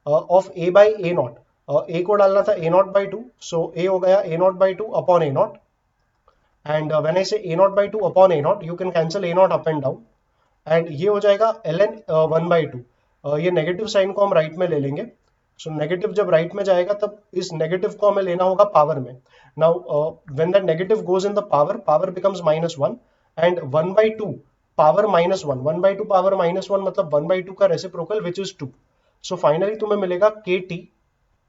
of a by a naught. a को डालना था a naught by 2, so a हो गया a naught by 2 upon a naught and when I say a naught by 2 upon a naught you can cancel a naught up and down and ये हो जाएगा ln 1 बाई 2. ये नेगेटिव साइन को हम राइट में ले लेंगे. सो नेगेटिव जब राइट में जाएगा तब इस नेगेटिव को हमें लेना होगा पावर में. Now when that negative goes in the power, power becomes minus 1 and 1 by 2 power minus 1, 1 by 2 power minus 1 मतलब 1 by 2 का reciprocal which is 2. so finally तुम्हें मिलेगा kt,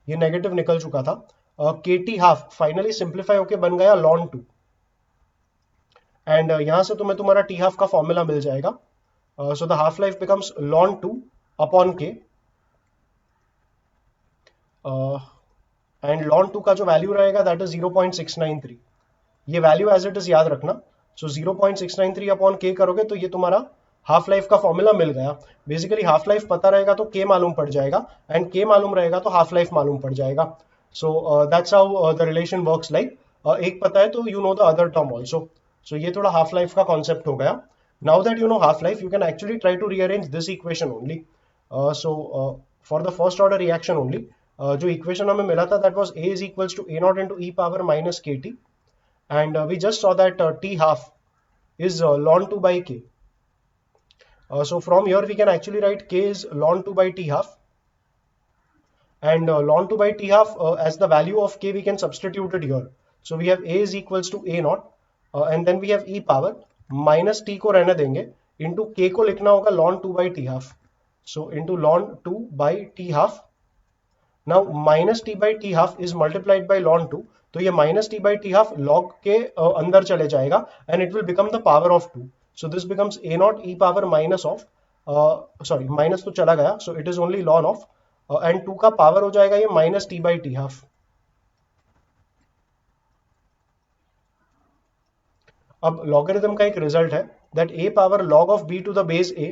ये नेगेटिव निकल चुका था, kt हाफ फाइनली सिंप्लीफाई होके बन गया ln 2 एंड यहां से तुम्हें तुम्हारा t हाफ का फॉर्मूला मिल जाएगा. So the half life becomes ln 2 upon k. And ln 2 का जो वैल्यू रहेगा दैट इज 0.693। ये वैल्यू एज इट इज याद रखना। सो 0.693 अपॉन के करोगे तो ये तुम्हारा हाफ लाइफ का फॉर्मूला मिल गया। बेसिकली हाफ लाइफ पता रहेगा तो के मालूम पड़ जाएगा, एंड के मालूम रहेगा तो हाफ लाइफ मालूम पड़ जाएगा। So that's how the relation works like, एक पता है तो you know the other term also. So ये थोड़ा हाफ लाइफ का कॉन्सेप्ट हो गया। Now that you know half life, you can actually try to rearrange this equation only. So for the first order reaction only, जो इक्वेशन हमें मिला था that was a is equals to a naught into e power minus kt, and we just saw that t half is ln 2 by k. So from here we can actually write k is ln 2 by t half, and ln 2 by t half as the value of k we can substitute it here. So we have a is equals to a naught, and then we have e power minus t को रहने देंगे, into k को लिखना होगा ln 2 by t half. So into ln 2 by t half. Now minus t by t half is multiplied by ln 2, तो ये minus T by T half log के अंदर चले जाएगा, and it will become the power of 2. So this becomes a naught e power minus of, sorry minus तो चला गया, so it is only ln of, and 2 का पावर हो जाएगा ये minus T by T half. अब लॉगरिथम का एक रिजल्ट है that a power log of b to the base ए,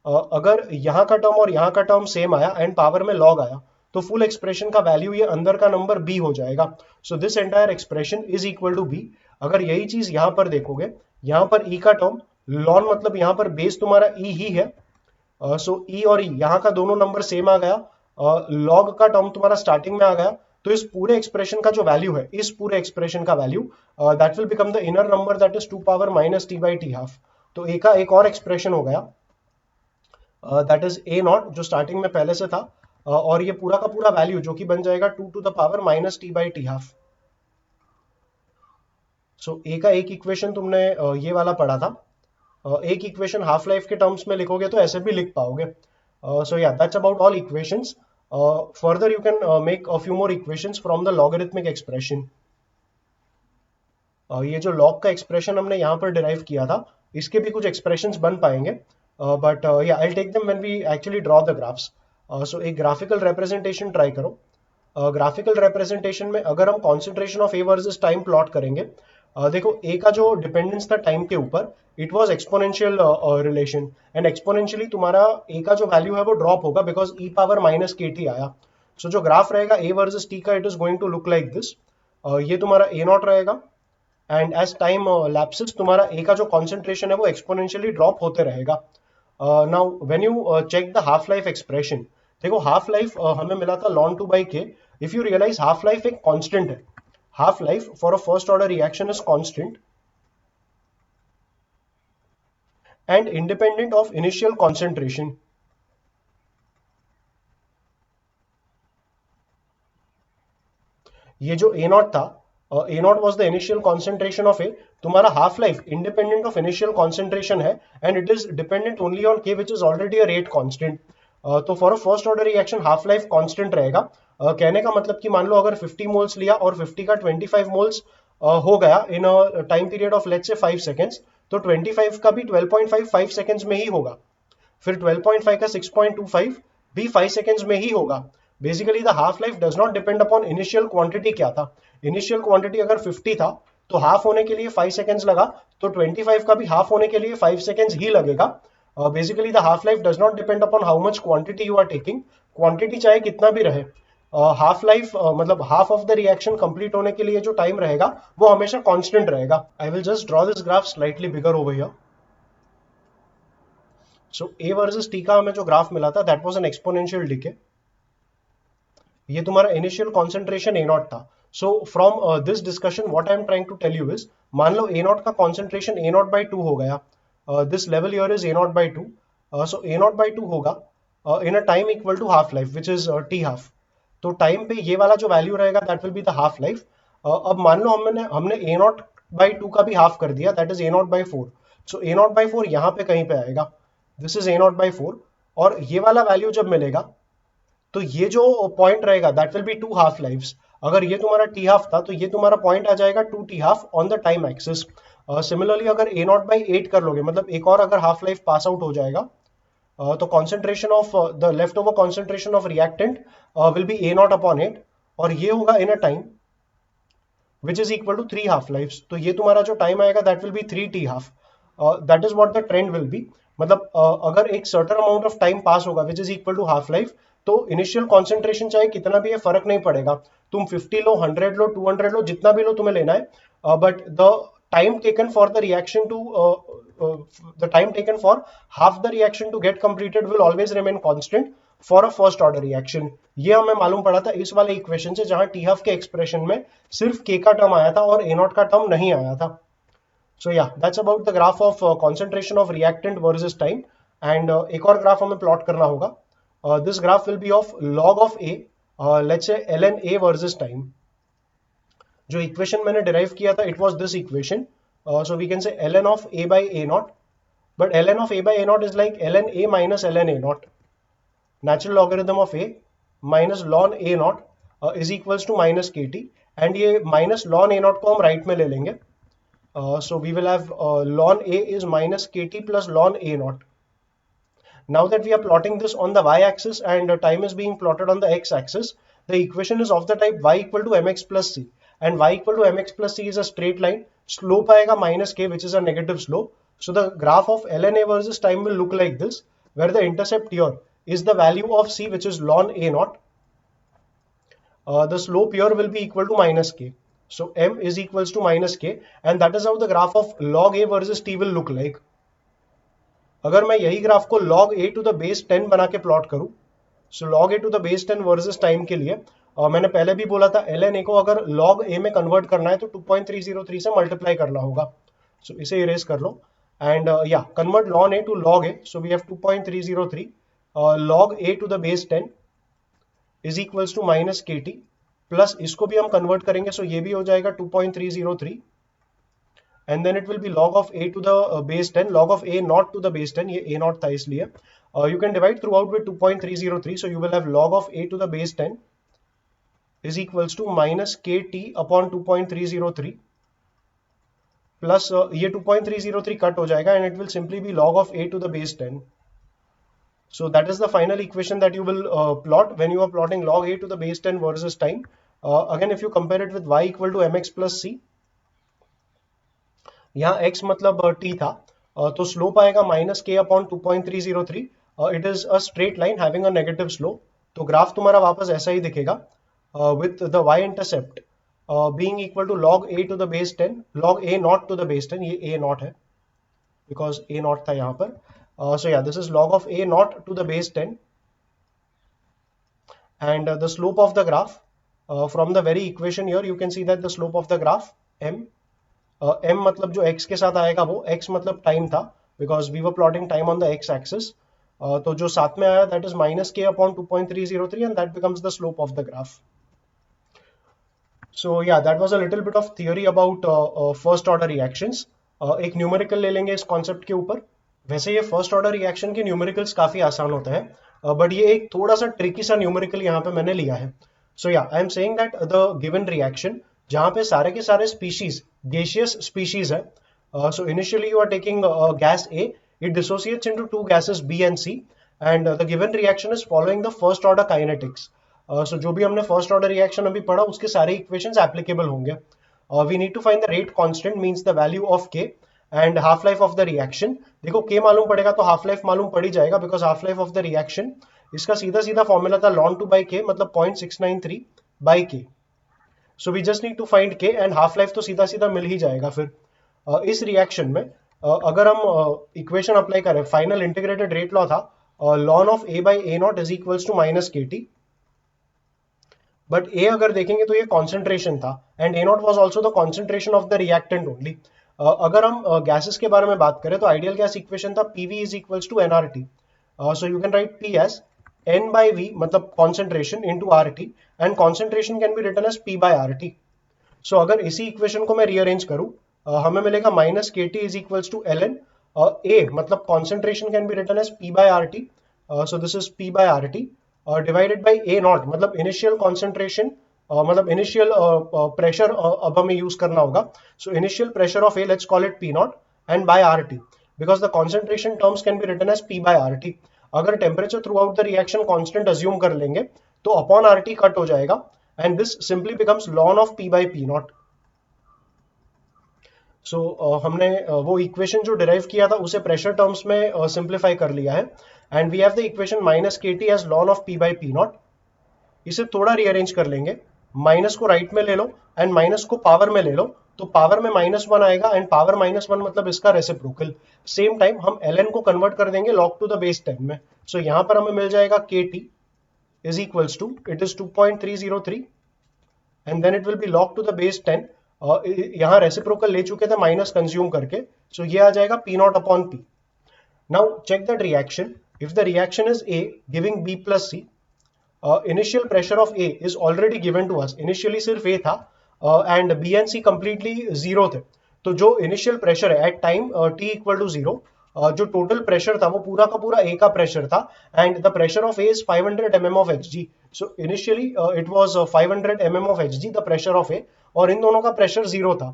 अगर यहां का टर्म और यहां का टर्म सेम आया एंड पावर में लॉग आया तो फुल एक्सप्रेशन का वैल्यू ये अंदर का नंबर b हो जाएगा. So this entire expression is equal to b. अगर यही चीज यहां पर देखोगे, यहां पर e का टर्म लॉन मतलब यहां पर बेस तुम्हारा e ही है, सो e और e यहां का दोनों नंबर सेम आ गया, लॉग का टर्म तुम्हारा स्टार्टिंग में आ गया, तो इस पूरे एक्सप्रेशन का जो वैल्यू है, इस पूरे एक्सप्रेशन का value that will become the inner number that is 2 power minus T by T half. तो a का एक और एक्सप्रेशन हो गया दैट इज a नॉट जो स्टार्टिंग में पहले से था, और ये पूरा का पूरा वैल्यू जो कि बन जाएगा 2 to the power minus T by T half. So A का एक इक्वेशन तुमने ये वाला पढ़ा था, एक इक्वेशन हाफ लाइफ के टर्म्स में लिखोगे तो ऐसे भी लिख पाओगे. सो या that's about all equations. Further you can make a few more equations from the logarithmic expression. ये जो लॉग का एक्सप्रेशन हमने यहाँ पर डिराइव किया था, इसके भी कुछ एक्सप्रेशंस बन पाएंगे, but yeah I will take them when we actually draw the graphs. So एक ग्राफिकल रिप्रेजेंटेशन ट्राई करो. ग्राफिकल रिप्रेजेंटेशन में अगर हम concentration of A versus time plot करेंगे, देखो ए का जो डिपेंडेंस था टाइम के ऊपर, it was exponential relation, and exponentially तुम्हारा ए का जो वैल्यू है वो ड्रॉप होगा बिकॉज ई पावर माइनस के टी आया. सो जो ग्राफ रहेगा ए वर्सेस टी का, it is going to look like this. ये तुम्हारा ए नॉट रहेगा, एंड एज टाइम लैप्सेस तुम्हारा ए का जो कॉन्सेंट्रेशन है वो एक्सपोनेंशियली ड्रॉप होते रहेगा. Now when you check the half life expression, देखो हाफ लाइफ हमें मिला था ln 2 by k. If you realize half life एक कांस्टेंट है. Half life for a first order reaction is constant and independent of initial concentration. ये जो ए नॉट था, A naught was the initial concentration of A. तुम्हारा half life independent of initial concentration है, and it is dependent only on K which is already a rate constant. तो for a first order reaction half life constant रहेगा. कहने का मतलब कि मान लो अगर 50 मोल्स लिया और 50 का 25 मोल्स हो गया in a time period of let's say 5 seconds, तो 25 का भी 12.5 5 सेकेंड्स में ही होगा. फिर 12.5 का 6.25 भी 5 सेकेंड्स में ही होगा. Basically the half life does not depend upon initial quantity क्या था. इनिशियल क्वांटिटी अगर 50 था तो हाफ होने के लिए 5 सेकेंड्स लगा, तो 25 का भी हाफ होने के लिए 5 सेकेंड्स ही लगेगा. Basically the half life does not depend upon how much quantity you are taking. Quantity चाहे कितना भी रहे, हाफ लाइफ मतलब half of the reaction complete होने के लिए जो टाइम रहेगा वो हमेशा कांस्टेंट रहेगा. I will just draw this graph slightly bigger over here. So a versus t का हमें जो ग्राफ मिला था that was an exponential decay. ये तुम्हारा इनिशियल कॉन्सेंट्रेशन ए नॉट था. So from this discussion what I am trying to tell you is, मान लो ए नॉट का कॉन्सेंट्रेशन ए नॉट बाई 2 हो गया. This level here is A naught by 2. So A naught by 2 होगा in a time equal to half life which is T half. तो टाइम पे ये वाला जो वैल्यू रहेगा that will be the half life. अब मान लो हमने ए नॉट बाई 2 का भी हाफ कर दिया, that is a naught by 4. So A naught by 4 यहाँ पे कहीं पे आएगा. This is a naught by 4, और ये वाला वैल्यू जब मिलेगा तो ये जो पॉइंट रहेगा that will be 2 half lifes. अगर ये तुम्हारा टी हाफ था तो ये तुम्हारा पॉइंट आ जाएगा 2 T half on the time axis. Similarly अगर ए नॉट बाई 8 कर लोगे, मतलब एक और अगर हाफ लाइफ पास आउट हो जाएगा, तो concentration of the left over concentration of reactant will be A naught upon 8. और ये होगा in a time which is equal to 3 half life. तो ये तुम्हारा जो टाइम आएगा that will be 3 T half. That is what the trend will be. मतलब अगर एक certain amount of time pass होगा which is equal to half life, तो इनिशियल कॉन्सेंट्रेशन चाहे कितना भी है फर्क नहीं पड़ेगा, तुम 50 लो, 100 लो, 200 लो, जितना भी लो तुम्हें लेना है, but the time taken for the reaction to the time taken for half the reaction to get completed will always remain constant for a first order reaction। ये हमें मालूम पड़ा था इस वाले इक्वेशन से, जहां टी हाफ के एक्सप्रेशन में सिर्फ के का टर्म आया था और ए नॉट का टर्म नहीं आया था। सो या that's about the graph of concentration of reactant versus time. And एक और ग्राफ हमें प्लॉट करना होगा। This graph will be of log of a, let's say ln a versus time. जो इक्वेशन मैंने डिराइव किया था it was this equation. So we can say ln of a by a naught, but ln of a by a naught is like ln a minus ln a naught. Natural logarithm of a minus ln a naught is equals to minus kt, and ये minus ln a naught को हम right में ले लेंगे। So we will have ln a is minus kt plus ln a naught. Now that we are plotting this on the y-axis and time is being plotted on the x-axis, the equation is of the type y equal to mx plus c, and y equal to mx plus c is a straight line. Slope आएगा minus k, which is a negative slope. So the graph of ln a versus time will look like this, where the intercept here is the value of c, which is ln a naught. The slope here will be equal to minus k. So m is equals to minus k, and that is how the graph of log a versus t will look like. अगर मैं यही ग्राफ को log a to the base 10 बना के प्लॉट करूं, so log a to the base 10 versus time के लिए मैंने पहले भी बोला था ln a को अगर log a में कन्वर्ट करना है तो 2.303 से मल्टीप्लाई करना होगा। सो इसे इरेज कर लो एंड या convert ln a to log a। So we have 2.303 log a to the base 10 is equals to minus kt, plus इसको भी हम कन्वर्ट करेंगे, सो ये भी हो जाएगा 2.303, and then it will be log of a to the base 10, log of a naught to the base 10, ये a naught था इसलिए। You can divide throughout with 2.303, so you will have log of a to the base 10 is equals to minus kt upon 2.303 plus ये 2.303 कट हो जाएगा and it will simply be log of a to the base 10. So that is the final equation that you will plot when you are plotting log a to the base 10 versus time. Again, if you compare it with y equal to mx plus c, यहाँ x मतलब t था, तो स्लोप आएगा माइनस के upon 2.303। It is a straight line having a negative slope. तो ग्राफ तुम्हारा वापस ऐसा ही दिखेगा with the y intercept being equal to log a to the base 10, log a naught to the base 10, ये a नॉट है बिकॉज a नॉट था यहाँ पर। सो या this is log of a naught to the base 10 and the slope of the graph from the very equation here you can see that the slope of the graph m, m मतलब जो x के साथ आएगा वो x मतलब टाइम था because we were plotting time on the x axis, तो जो साथ में आया दैट इज माइनस के upon 2.303 and that becomes the slope of the graph. So yeah that was a little bit of theory about first order reactions. एक न्यूमेरिकल ले लेंगे इस कॉन्सेप्ट के ऊपर। वैसे ये फर्स्ट ऑर्डर रिएक्शन के न्यूमेरिकल्स काफी आसान होते हैं, बट ये एक थोड़ा सा ट्रिकी सा न्यूमेरिकल यहाँ पे मैंने लिया है। So yeah I am saying that the given reaction जहां पे सारे के सारे स्पीशीज गैसियस स्पीशीज है, so initially you are taking gas A, it dissociates into two gases B and C and the given reaction is following the first order kinetics. So जो भी हमने फर्स्ट ऑर्डर रिएक्शन अभी पढ़ा उसके सारे इक्वेशंस एप्लीकेबल होंगे। We need to find the rate constant means the value of K and half life of the reaction. देखो के मालूम पड़ेगा तो हाफ लाइफ मालूम पड़ ही जाएगा because half life of the reaction इसका सीधा सीधा फॉर्मूला था ln 2 by k मतलब 0.693 by k। So we just need to find k and half life तो सीधा सीधा मिल ही जाएगा। फिर इस रिएक्शन में अगर हम इक्वेशन अप्लाई करें, फाइनल इंटीग्रेटेड रेट लॉ था ln of a by a naught is equals to minus kt, but a अगर देखेंगे तो ये कॉन्सेंट्रेशन था and a naught was also the concentration of the reactant only. अगर हम गैसेस के बारे में बात करें तो आइडियल गैस इक्वेशन था pv is equals to nRT। So you can write p as n by v मतलब concentration into RT and concentration can be written as p by RT। so अगर इसी इक्वेशन को मैं रीअरेंज करूं हमें मिलेगा माइनस के t is equals to ln a मतलब concentration can be written as p by RT, so this is p by RT divided by a naught मतलब इनिशियल कॉन्सेंट्रेशन मतलब इनिशियल प्रेशर अब हमें यूज करना होगा। So initial pressure of A let's call it p naught and by RT because the concentration terms can be written as p by RT। अगर temperature throughout the reaction constant assume कर लेंगे तो अपॉन RT कट हो जाएगा and this simply becomes ln of P by P naught. सो हमने वो इक्वेशन जो डिराइव किया था उसे प्रेशर टर्म्स में सिंप्लीफाई कर लिया है, and we have the equation minus के T as ln of P by P naught. इसे थोड़ा रीअरेंज कर लेंगे, माइनस को राइट में ले लो एंड माइनस को पावर में ले लो, तो पावर में -1 आएगा एंड पावर -1 मतलब इसका रेसिप्रोकल. सेम टाइम हम ln को कन्वर्ट कर देंगे log टू द बेस 10 में. सो यहां पर हमें मिल जाएगा kt is equals to, it is 2.303 and then it will be log to the base 10. यहां रेसिप्रोकल ले चुके थे माइनस कंज्यूम करके, सो ये आ जाएगा p naught upon p. Now check that reaction. If the reaction is a giving b plus c, initial pressure of A is already given to us. Initially सिर्फ A था and B and C completely zero थे. तो जो इनिशियल प्रेशर है at time T equal to zero, जो टोटल प्रेशर था वो पूरा का पूरा A का प्रेशर था, and the pressure of A is 500 mm of Hg. So initially it was 500 mm of Hg the pressure of A, और इन दोनों का प्रेशर जीरो था.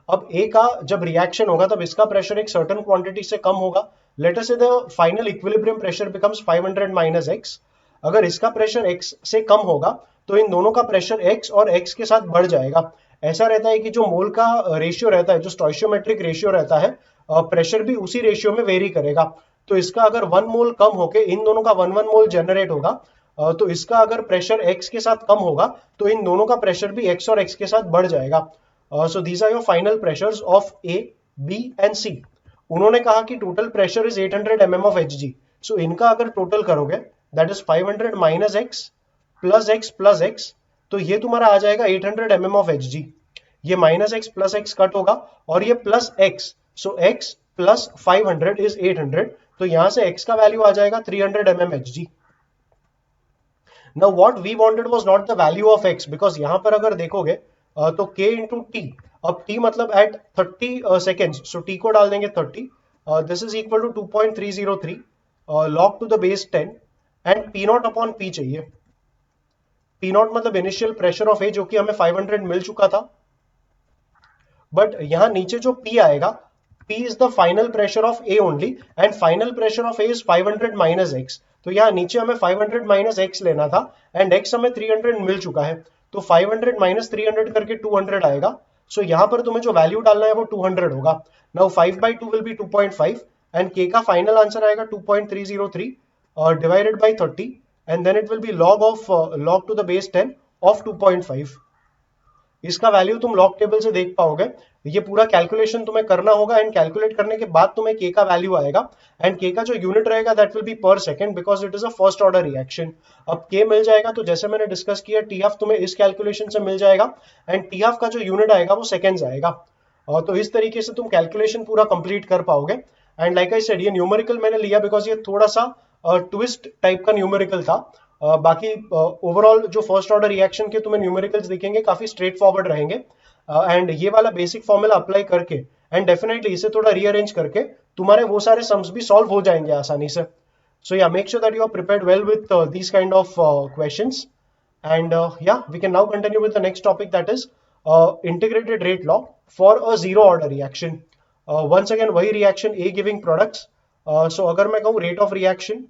अब A का जब रिएक्शन होगा तब इसका प्रेशर एक सर्टेन क्वांटिटी से कम होगा. Late us say the final equilibrium pressure becomes 500 minus x. अगर इसका प्रेशर x से कम होगा तो इन दोनों का प्रेशर x और x के साथ बढ़ जाएगा. ऐसा रहता है कि जो मोल का रेशियो रहता है, जो स्टोइशियोमेट्रिक रेशियो रहता है, प्रेशर भी उसी रेशियो में वेरी करेगा. तो इसका अगर 1 मोल कम होके इन दोनों का 1 मोल जनरेट होगा, तो इसका अगर प्रेशर x के साथ कम होगा तो इन दोनों का प्रेशर भी x और x के साथ बढ़ जाएगा. So these are your final pressures of A, B and C. उन्होंने कहा कि total pressure is 800 mm of Hg. So इनका अगर टोटल करोगे that is 500 minus x plus x plus x, तो ये तुम्हारा आ जाएगा 800 mm ऑफ Hg. ये minus x plus x cut होगा और ये plus x, so x plus 500 is 800. तो यहां से x का वैल्यू आ जाएगा 300 mm Hg. Now what we wanted was not the value of x, because यहां पर अगर देखोगे तो k इंटू टी, अब t मतलब एट 30 सेकेंड्स, सो t को डाल देंगे 30. This is equal to 2.303 log to the base 10 and P naught upon P चाहिए. P नॉट मतलब इनिशियल प्रेशर ऑफ A जो कि हमें 500 मिल चुका था, बट यहां नीचे जो P आएगा, P is the final pressure of A only, and final pressure of A is 500 minus x. तो यहां नीचे हमें 500 माइनस x लेना था एंड x हमें 300 मिल चुका है, तो 500 माइनस 300 करके 200 आएगा. सो यहां पर तुम्हें जो वैल्यू डालना है वो 200 होगा. Now 5 by 2 will be 2.5 and k का फाइनल आंसर आएगा 2.303 divided by 30, and then it will be log to the base 10 of 2.5. इसका वैल्यू तुम लॉग टेबल से देख पाओगे. ये पूरा कैलकुलेशन तुम्हें करना होगा एंड कैलकुलेट करने के बाद तुम्हें k का वैल्यू आएगा, एंड k का जो यूनिट रहेगा दैट विल बी पर second because it is a first order reaction. अब k मिल जाएगा तो जैसे मैंने डिस्कस किया टी हाफ तुम्हें इस कैलकुलेशन से मिल जाएगा, एंड टी हाफ का जो यूनिट आएगा वो सेकेंड्स आएगा. तो इस तरीके से तुम कैलकुलेशन पूरा कंप्लीट कर पाओगे. एंड लाइक आई सेड, ये न्यूमेरिकल मैंने लिया बिकॉज ये थोड़ा सा ट्विस्ट टाइप का न्यूमेरिकल था. बाकी ओवरऑल जो फर्स्ट ऑर्डर रिएक्शन के तुम्हें न्यूमेरिकल्स दिखेंगे काफी स्ट्रेट फॉरवर्ड रहेंगे, एंड ये वाला बेसिक फॉर्मूला अप्लाई करके एंड डेफिनेटली इसे थोड़ा रीअरेंज करके तुम्हारे वो सारे सम्स भी सॉल्व हो जाएंगे आसानी से. So yeah make sure that you are prepared well with these kind of questions, and yeah we can now continue with the next topic that is integrated rate law for a zero order reaction. Once again वही reaction A giving products. So अगर मैं कहूँ rate of reaction,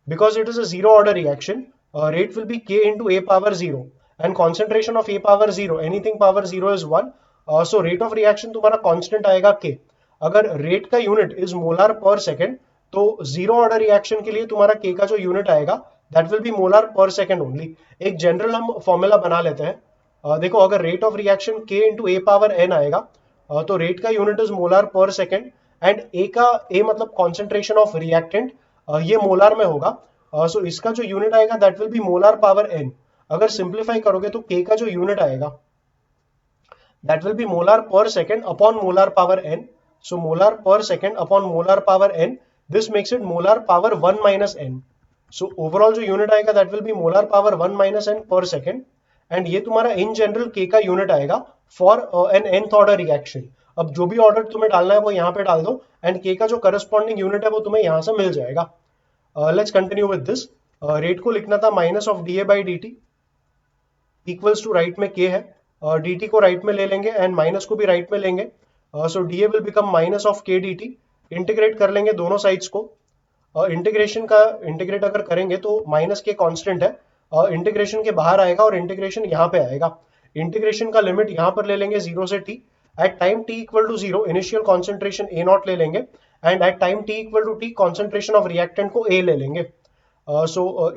because it is a zero order reaction, rate will be k into a power 0 and concentration of a power 0, anything power 0 is 1. So rate of reaction तुम्हारा constant आएगा k. अगर rate का unit is molar per second, तो zero order reaction के लिए तुम्हारा k का जो unit आएगा that will be molar per second only. एक general हम फॉर्मूला बना लेते हैं. देखो अगर rate of reaction k into a power n आएगा, तो rate का unit is molar per second and a मतलब concentration of reactant, ये मोलार में होगा. सो इसका जो यूनिट आएगा that will B molar power n. अगर सिंप्लीफाई करोगे तो k का जो यूनिट आएगा दैट विल बी मोलार पर second upon molar power n. सो मोलार पर second upon molar power n, this makes it molar power 1 minus n. So overall जो यूनिट आएगा that will B molar power 1 minus n पर सेकंड, एंड ये तुम्हारा इन जनरल k का यूनिट आएगा for an nth order reaction. अब जो भी ऑर्डर तुम्हें डालना है वो यहाँ पे डाल दो एंड k का जो करस्पॉन्डिंग यूनिट है वो तुम्हें यहाँ से मिल जाएगा. Let's continue with this. Rate को लिखना था minus of D A by D t equals to right में k है, डी टी को राइट में ले लेंगे एंड माइनस को भी राइट में लेंगे. So D A will become minus of K D T. Integrate कर लेंगे दोनों साइड्स को. इंटीग्रेशन का इंटीग्रेट अगर करेंगे तो माइनस के कांस्टेंट है, इंटीग्रेशन के बाहर आएगा और इंटीग्रेशन यहाँ पे आएगा। इंटीग्रेशन का लिमिट यहाँ पर ले लेंगे 0 से t, at time t equal to 0 initial concentration A naught ले लेंगे, and at time t equal to t concentration of reactant को A ले लेंगे।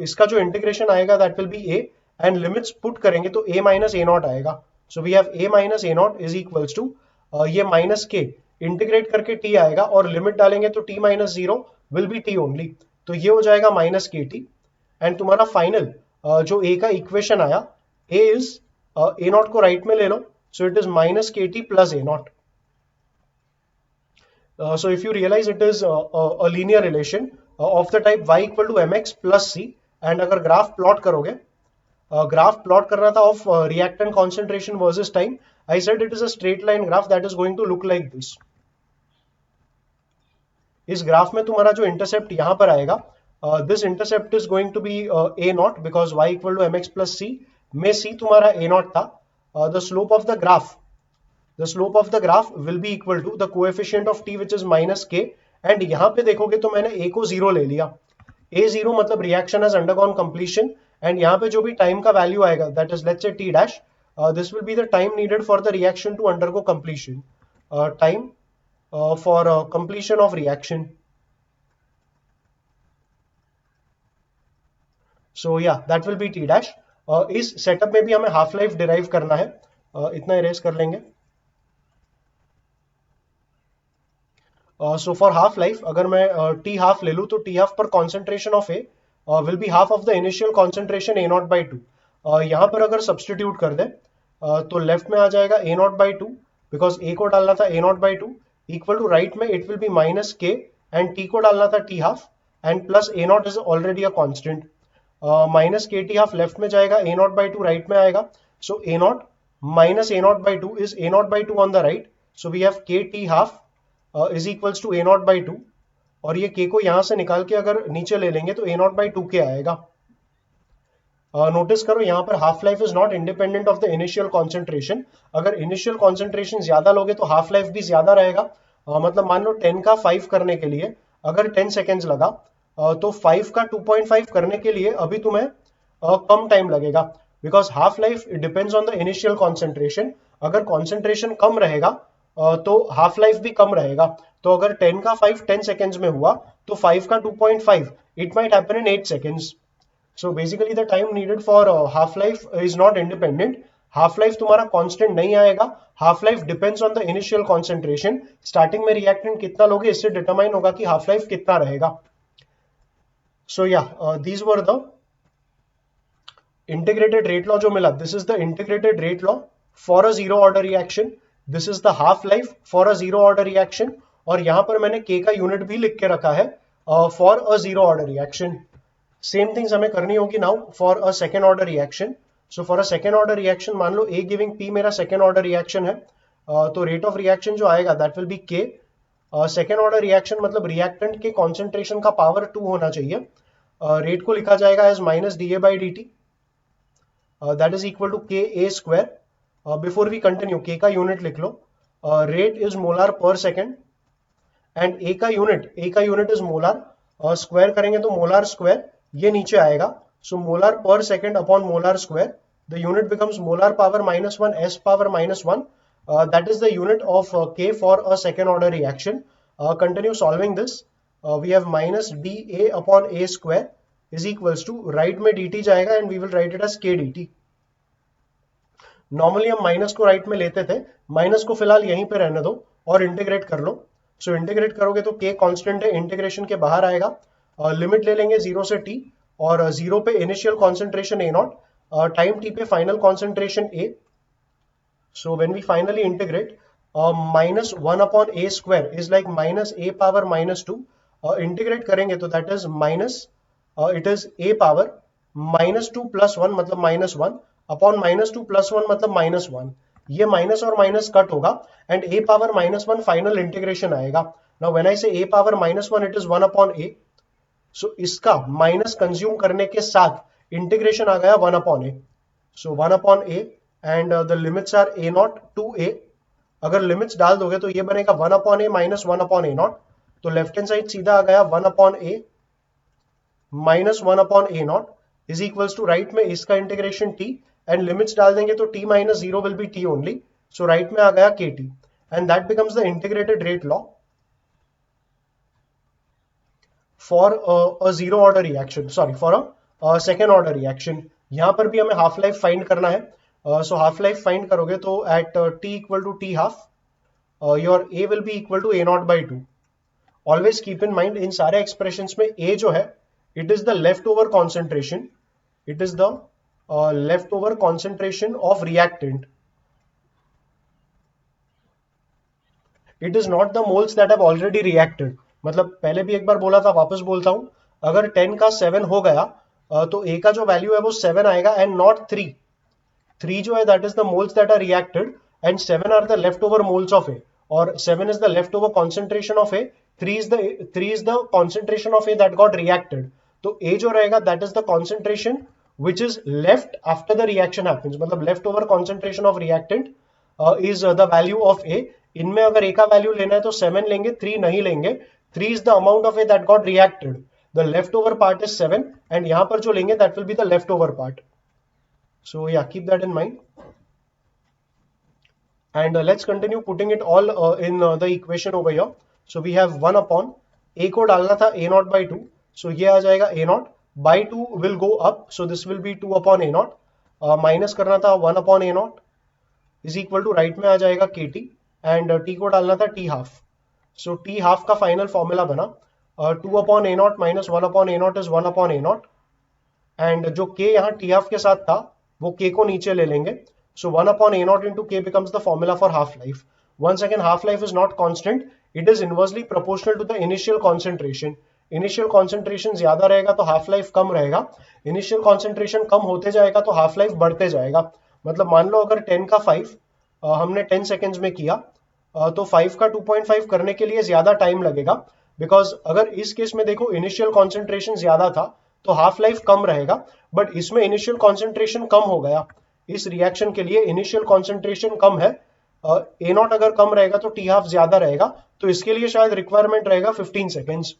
इसका जो इंटीग्रेशन आएगा that will be A, and limits put करेंगे तो A माइनस A नॉट आएगा। So we have A minus A naught is equals to ये माइनस के इंटीग्रेट करके t आएगा और लिमिट डालेंगे तो t minus 0 will be t only, तो ये हो जाएगा माइनस के टी। एंड तुम्हारा फाइनल जो A का इक्वेशन आया, A इज A नॉट को राइट में ले लो, so it is minus kt plus A naught. So if you realize it is a linear relation of the type y equal to mx plus c, and अगर ग्राफ प्लॉट करोगे, ग्राफ प्लॉट करना था of reactant concentration versus time, I said it is a straight line graph that is going to look like this. इस ग्राफ में तुम्हारा जो इंटरसेप्ट यहाँ पर आएगा, this intercept is going to be a naught because y equal to mx plus c, में c तुम्हारा a नॉट था। The slope of the graph will be equal to the coefficient of t which is minus k, and यहाँ पे देखोगे तो मैंने a को 0 ले लिया। a 0 मतलब reaction has undergone completion, and यहाँ पे जो भी time का value आएगा that is let's say t dash, this will be the time needed for the reaction to undergo completion, time for completion of reaction. So yeah, that will be t dash. इस सेटअप में भी हमें हाफ लाइफ डिराइव करना है, इतना इरेज कर लेंगे। सो फॉर हाफ लाइफ अगर मैं टी हाफ ले लूं तो टी हाफ पर concentration of A will be half of the initial concentration a naught by to. यहां पर अगर सब्सटीट्यूट कर दे तो लेफ्ट में आ जाएगा A naught by two, because A को डालना था A naught by two, equal to right में it will be minus K, and T को डालना था T half, and plus A naught is already a constant, minus के टी हाफ लेफ्ट में जाएगा, A naught by two right में आएगा, so A naught minus A naught by two is A naught by two on the right, so we have k T half is equals to a naught by two, और ये के को यहां से निकाल के अगर नीचे ले लेंगे तो ए नॉट बाई टू के आएगा। नोटिस करो यहाँ पर half life is not independent of the initial concentration. अगर इनिशियल कॉन्सेंट्रेशन ज्यादा लोगे तो हाफ लाइफ भी ज्यादा रहेगा। मतलब मान लो 10 का 5 करने के लिए अगर 10 सेकेंड्स लगा, तो 5 का 2.5 करने के लिए अभी तुम्हें कम टाइम लगेगा, because half life depends on the initial concentration. अगर कॉन्सेंट्रेशन कम रहेगा तो हाफ लाइफ भी कम रहेगा। तो अगर 10 का 5 10 सेकेंड्स में हुआ तो 5 का 2.5 it might happen in 8 seconds. So basically the time needed for half life is not independent. Half life तुम्हारा constant नहीं आएगा। Half life depends on the initial concentration. Starting में reactant कितना लोगे इससे determine होगा कि half life कितना रहेगा। So yeah, these were the integrated rate law जो मिला। This is the integrated rate law for a zero order reaction. This is the half life for a zero order reaction. और यहाँ पर मैंने K का यूनिट भी लिख के रखा है for a zero order reaction. Same things हमें करनी होगी now for a second order reaction. So for a second order reaction मान लो ए गिविंग पी मेरा सेकेंड ऑर्डर रिएक्शन है, तो रेट ऑफ रिएक्शन जो आएगा that will be k. Second order reaction मतलब रिएक्टेंट के कॉन्सेंट्रेशन का पावर 2 होना चाहिए। रेट को लिखा जाएगा as minus D A by D T, that is equal to k A square. Before we continue के का यूनिट लिख लो, rate is molar per second, and ए का यूनिट इज मोलार, स्क्वायर करेंगे तो मोलार स्क्वायर ये नीचे आएगा, so molar per second upon molar square, the unit becomes molar power minus one S power minus one, that is the unit of K for a second order reaction. Continue solving this, we have minus D A upon A square is equals to right में डी टी जाएगा and we will write it as K D T. Normally हम माइनस को राइट में लेते थे, माइनस को फिलहाल यहीं पे रहने दो और इंटीग्रेट कर लो। सो इंटीग्रेट करोगे तो के कांस्टेंट है, इंटीग्रेशन के बाहर आएगा, लिमिट ले लेंगे 0 से t, और 0 पे initial concentration a naught, time t पे final concentration a। So when we finally integrate, minus 1 upon a square is like minus a power minus 2, integrate करेंगे तो that is minus, it is a power minus 2 plus 1 मतलब माइनस 1 अपॉन माइनस 2 प्लस 1 मतलब माइनस 1। ये माइनस और माइनस कट होगा and a power minus 1 final integration आएगा। Now when I say a power minus 1 it is 1 upon a, सो इसका माइनस कंज्यूम करने के साथ इंटीग्रेशन आ गया 1 upon A. So 1 upon A and the limits are A naught to A. अगर लिमिट्स डाल दोगे तो ये बनेगा 1 upon A minus 1 upon A naught, तो लेफ्ट हैंड साइड सीधा आ गया 1 upon A minus 1 upon A naught, is equals to right में इसका इंटीग्रेशन t एंड लिमिट्स डाल देंगे तो t minus zero will be t only, so right में आ गया kt and that becomes the integrated rate law for a zero order reaction, sorry for a second order reaction. यहां पर भी हमें हाफ लाइफ फाइंड करना है, सो हाफ लाइफ फाइंड करोगे तो at t equal to t half your a will be equal to a naught by two. Always keep in mind इन सारे एक्सप्रेशंस में a जो है it is the left over concentration, it is the left over concentration of reactant, it is not the moles that have already reacted. मतलब पहले भी एक बार बोला था, वापस बोलता हूं, अगर 10 का 7 हो गया तो a का जो वैल्यू है वो 7 आएगा एंड नॉट 3। 3 जो है that is the moles that are reacted and 7 are the left over moles of A, और 7 is the leftover concentration of A, 3 is the concentration of A that got reacted। तो A जो रहेगा that is the concentration which is left after the reaction happens, मतलब leftover concentration of reactant is the value of A। इनमें अगर A का वैल्यू लेना है तो 7 लेंगे, 3 नहीं लेंगे। 3 is the amount of A that got reacted, the leftover part is 7 and यहाँ पर जो लेंगे that will be the leftover part। So yeah, keep that in mind and let's continue putting it all in the equation over here। So we have 1 upon a को डालना था a naught by 2, so ये आ जाएगा a naught by 2 will go up, so this will be 2 upon a naught, minus करना था 1 upon a naught is equal to right में आ जाएगा kt एंड t को डालना था t half, so t half का फाइनल फॉर्मूला बना 2 upon a naught minus 1 upon a naught is 1 upon a naught and जो k यहाँ t half के साथ था वो k को नीचे ले लेंगे, so 1 upon a naught into k becomes the formula for half life। Once again, half life is not constant, it is inversely proportional to the initial concentration। Initial concentration ज्यादा रहेगा तो हाफ लाइफ कम रहेगा, इनिशियल कॉन्सेंट्रेशन कम होते जाएगा तो हाफ लाइफ बढ़ते जाएगा। मतलब मान लो अगर 10 का 5 हमने 10 सेकेंड्स में किया तो 5 का 2.5 करने के लिए ज्यादा टाइम लगेगा, बिकॉज अगर इस केस में देखो इनिशियल कॉन्सेंट्रेशन ज्यादा था तो हाफ लाइफ कम रहेगा, बट इसमें इनिशियल कॉन्सेंट्रेशन कम हो गया। इस रिएक्शन के लिए इनिशियल कॉन्सेंट्रेशन कम है, ए नॉट अगर कम रहेगा तो टी हाफ ज्यादा रहेगा, तो इसके लिए शायद रिक्वायरमेंट रहेगा 15 seconds.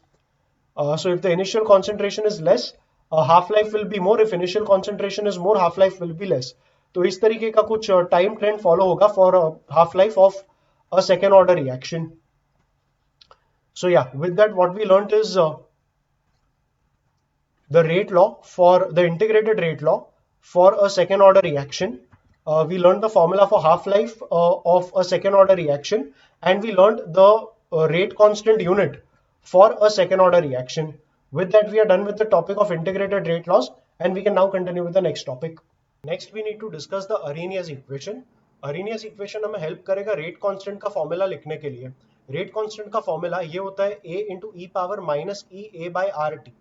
So if the initial concentration is less half life will be more, if initial concentration is more half life will be less. तो इस तरीके का कुछ टाइम ट्रेंड फॉलो होगा for half life of a second order reaction. So yeah, with that what we learnt is the rate law for the integrated rate law for a second order reaction। We learned the formula for half life of a second order reaction and we learned the rate constant unit for a second order reaction। With that we are done with the topic of integrated rate laws and we can now continue with the next topic। Next we need to discuss the Arrhenius equation। Arrhenius equation हमें हेल्प करेगा रेट कांस्टेंट का फॉर्मूला लिखने के लिए। रेट कांस्टेंट का फॉर्मूला ये होता है a into E power minus E A by are t.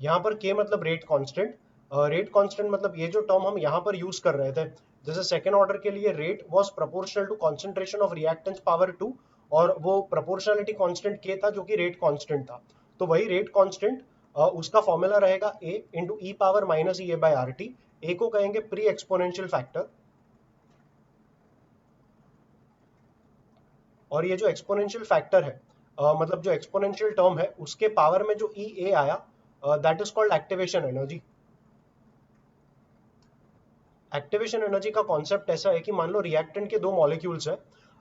यहाँ पर k मतलब रेट कांस्टेंट, रेट कांस्टेंट मतलब ये जो टर्म हम यहाँ पर यूज कर रहे थे, जैसे सेकेंड ऑर्डर के लिए rate was proportional to concentration of reactants power 2 और वो प्रोपोर्शनलिटी कांस्टेंट k था जो कि रेट कांस्टेंट था, तो वही रेट कांस्टेंट उसका फॉर्मूला रहेगा a into E power minus E A by are T. A को कहेंगे प्री एक्सपोनेंशियल फैक्टर, और ये जो एक्सपोनेंशियल फैक्टर है मतलब जो एक्सपोनेंशियल टर्म है उसके पावर में जो ई ए आया that is called activation energy. Activation energy का कॉन्सेप्ट ऐसा है कि मान लो रिएक्टेंट के दो मॉलिक्यूल्स है,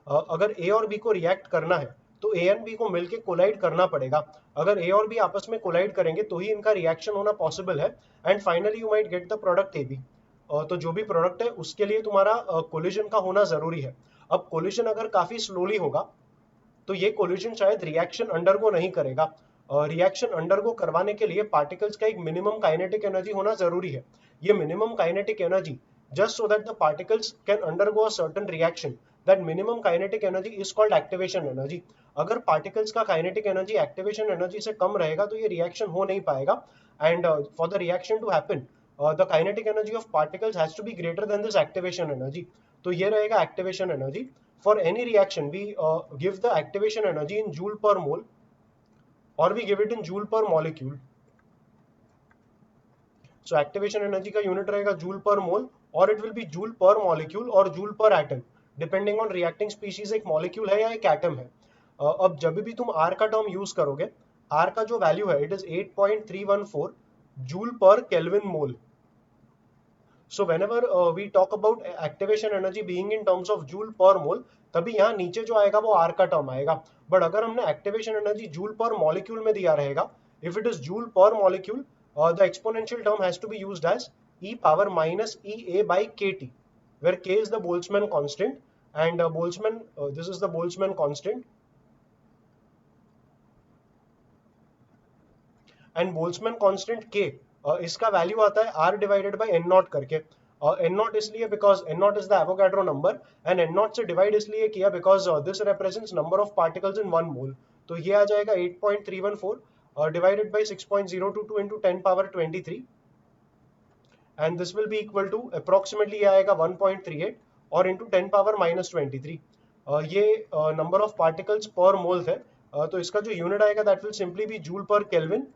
अगर ए और बी को रिएक्ट करना है तो ए एंड बी को मिलके कोलाइड करना पड़ेगा। अगर ए और बी आपस में कोलाइड करेंगे तो ही इनका रिएक्शन होना पॉसिबल है and finally you might get the product a b. तो जो भी प्रोडक्ट है उसके लिए तुम्हारा कोलिजन का होना जरूरी है। अब कोलिजन अगर काफी स्लोली होगा तो ये कोलिजन शायद रिएक्शन अंडरगो नहीं करेगा। रिएक्शन अंडरगो करवाने के लिए पार्टिकल्स का एक मिनिमम काइनेटिक एनर्जी होना जरूरी है। ये minimum kinetic energy just so that the particles can undergo a certain reaction, that minimum kinetic energy is called activation energy। अगर particles का kinetic energy activation energy से कम रहेगा तो ये reaction हो नहीं पाएगा and for the reaction to happen the kinetic energy of particles has to be greater than this activation energy। तो ये रहेगा activation energy। For any reaction we give the activation energy in joule per mole or we give it in joule per molecule। So activation energy का यूनिट रहेगा जूल पर मोल और it will be joule per molecule और joule per atom, depending on reacting species एक मॉलिक्यूल है या एक एटम है। अब जब भी तुम आर का टर्म यूज करोगे, आर का जो वैल्यू है it is 8.314 joule per kelvin mole. So whenever we talk about activation energy being in terms of joule per mole, तभी यहाँ नीचे जो आएगा वो R का टर्म आएगा. बट अगर हमने activation energy joule per molecule में दिया रहेगा, if it is joule per molecule, the exponential term has to be used as e power minus EA by KT, where K is the Boltzmann constant and this is the Boltzmann constant, and Boltzmann constant के इसका वैल्यू आता है R divided by N naught करके. एन नॉट इसलिए because N naught is the Avogadro number, and N naught से डिवाइड इसलिए किया because this represents number of particles in one mole. तो ये आ जाएगा 8.314 divided by 6.022 into 10 power 23, and this will be equal to approximately ये आएगा 1.38 और इंटू 10 पावर माइनस 23. ये नंबर ऑफ पार्टिकल्स पर मोल थे. तो इसका जो यूनिट आएगा that will simply be joule per kelvin.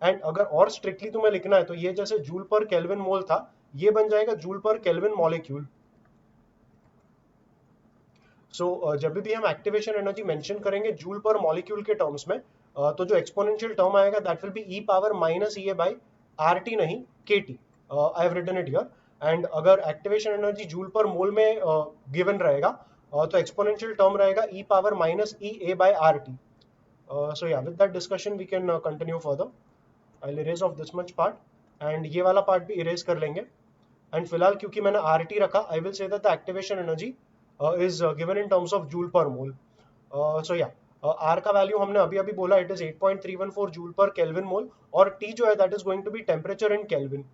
And अगर और स्ट्रिक्टली तुम्हें लिखना है तो ये जैसे जूल पर केल्विन मोल था, ये बन जाएगा जूल पर केल्विन मॉलिक्यूल. सो जब भी हम एक्टिवेशन एनर्जी मेंशन करेंगे जूल पर मॉलिक्यूल के टर्म्स में, तो जो एक्सपोनेंशियल टर्म आएगा that will be E power minus E by R T, नहीं K T. I have written it here. And अगर activation energy joule per mole में गिवन रहेगा, तो एक्सपोनेंशियल टर्म रहेगा E power minus E A by R T. So yeah with that discussion we can continue further. I'll erase off this much part and ये वाला पार्ट भी erase कर लेंगे. एंड फिलहाल क्योंकि मैंने RT रखा, I will say that the activation energy is given in terms of joule per mole. So yeah, R का वैल्यू हमने अभी अभी बोला, it is 8.314 joule per kelvin mole, और T जो है that is going to be temperature in Kelvin.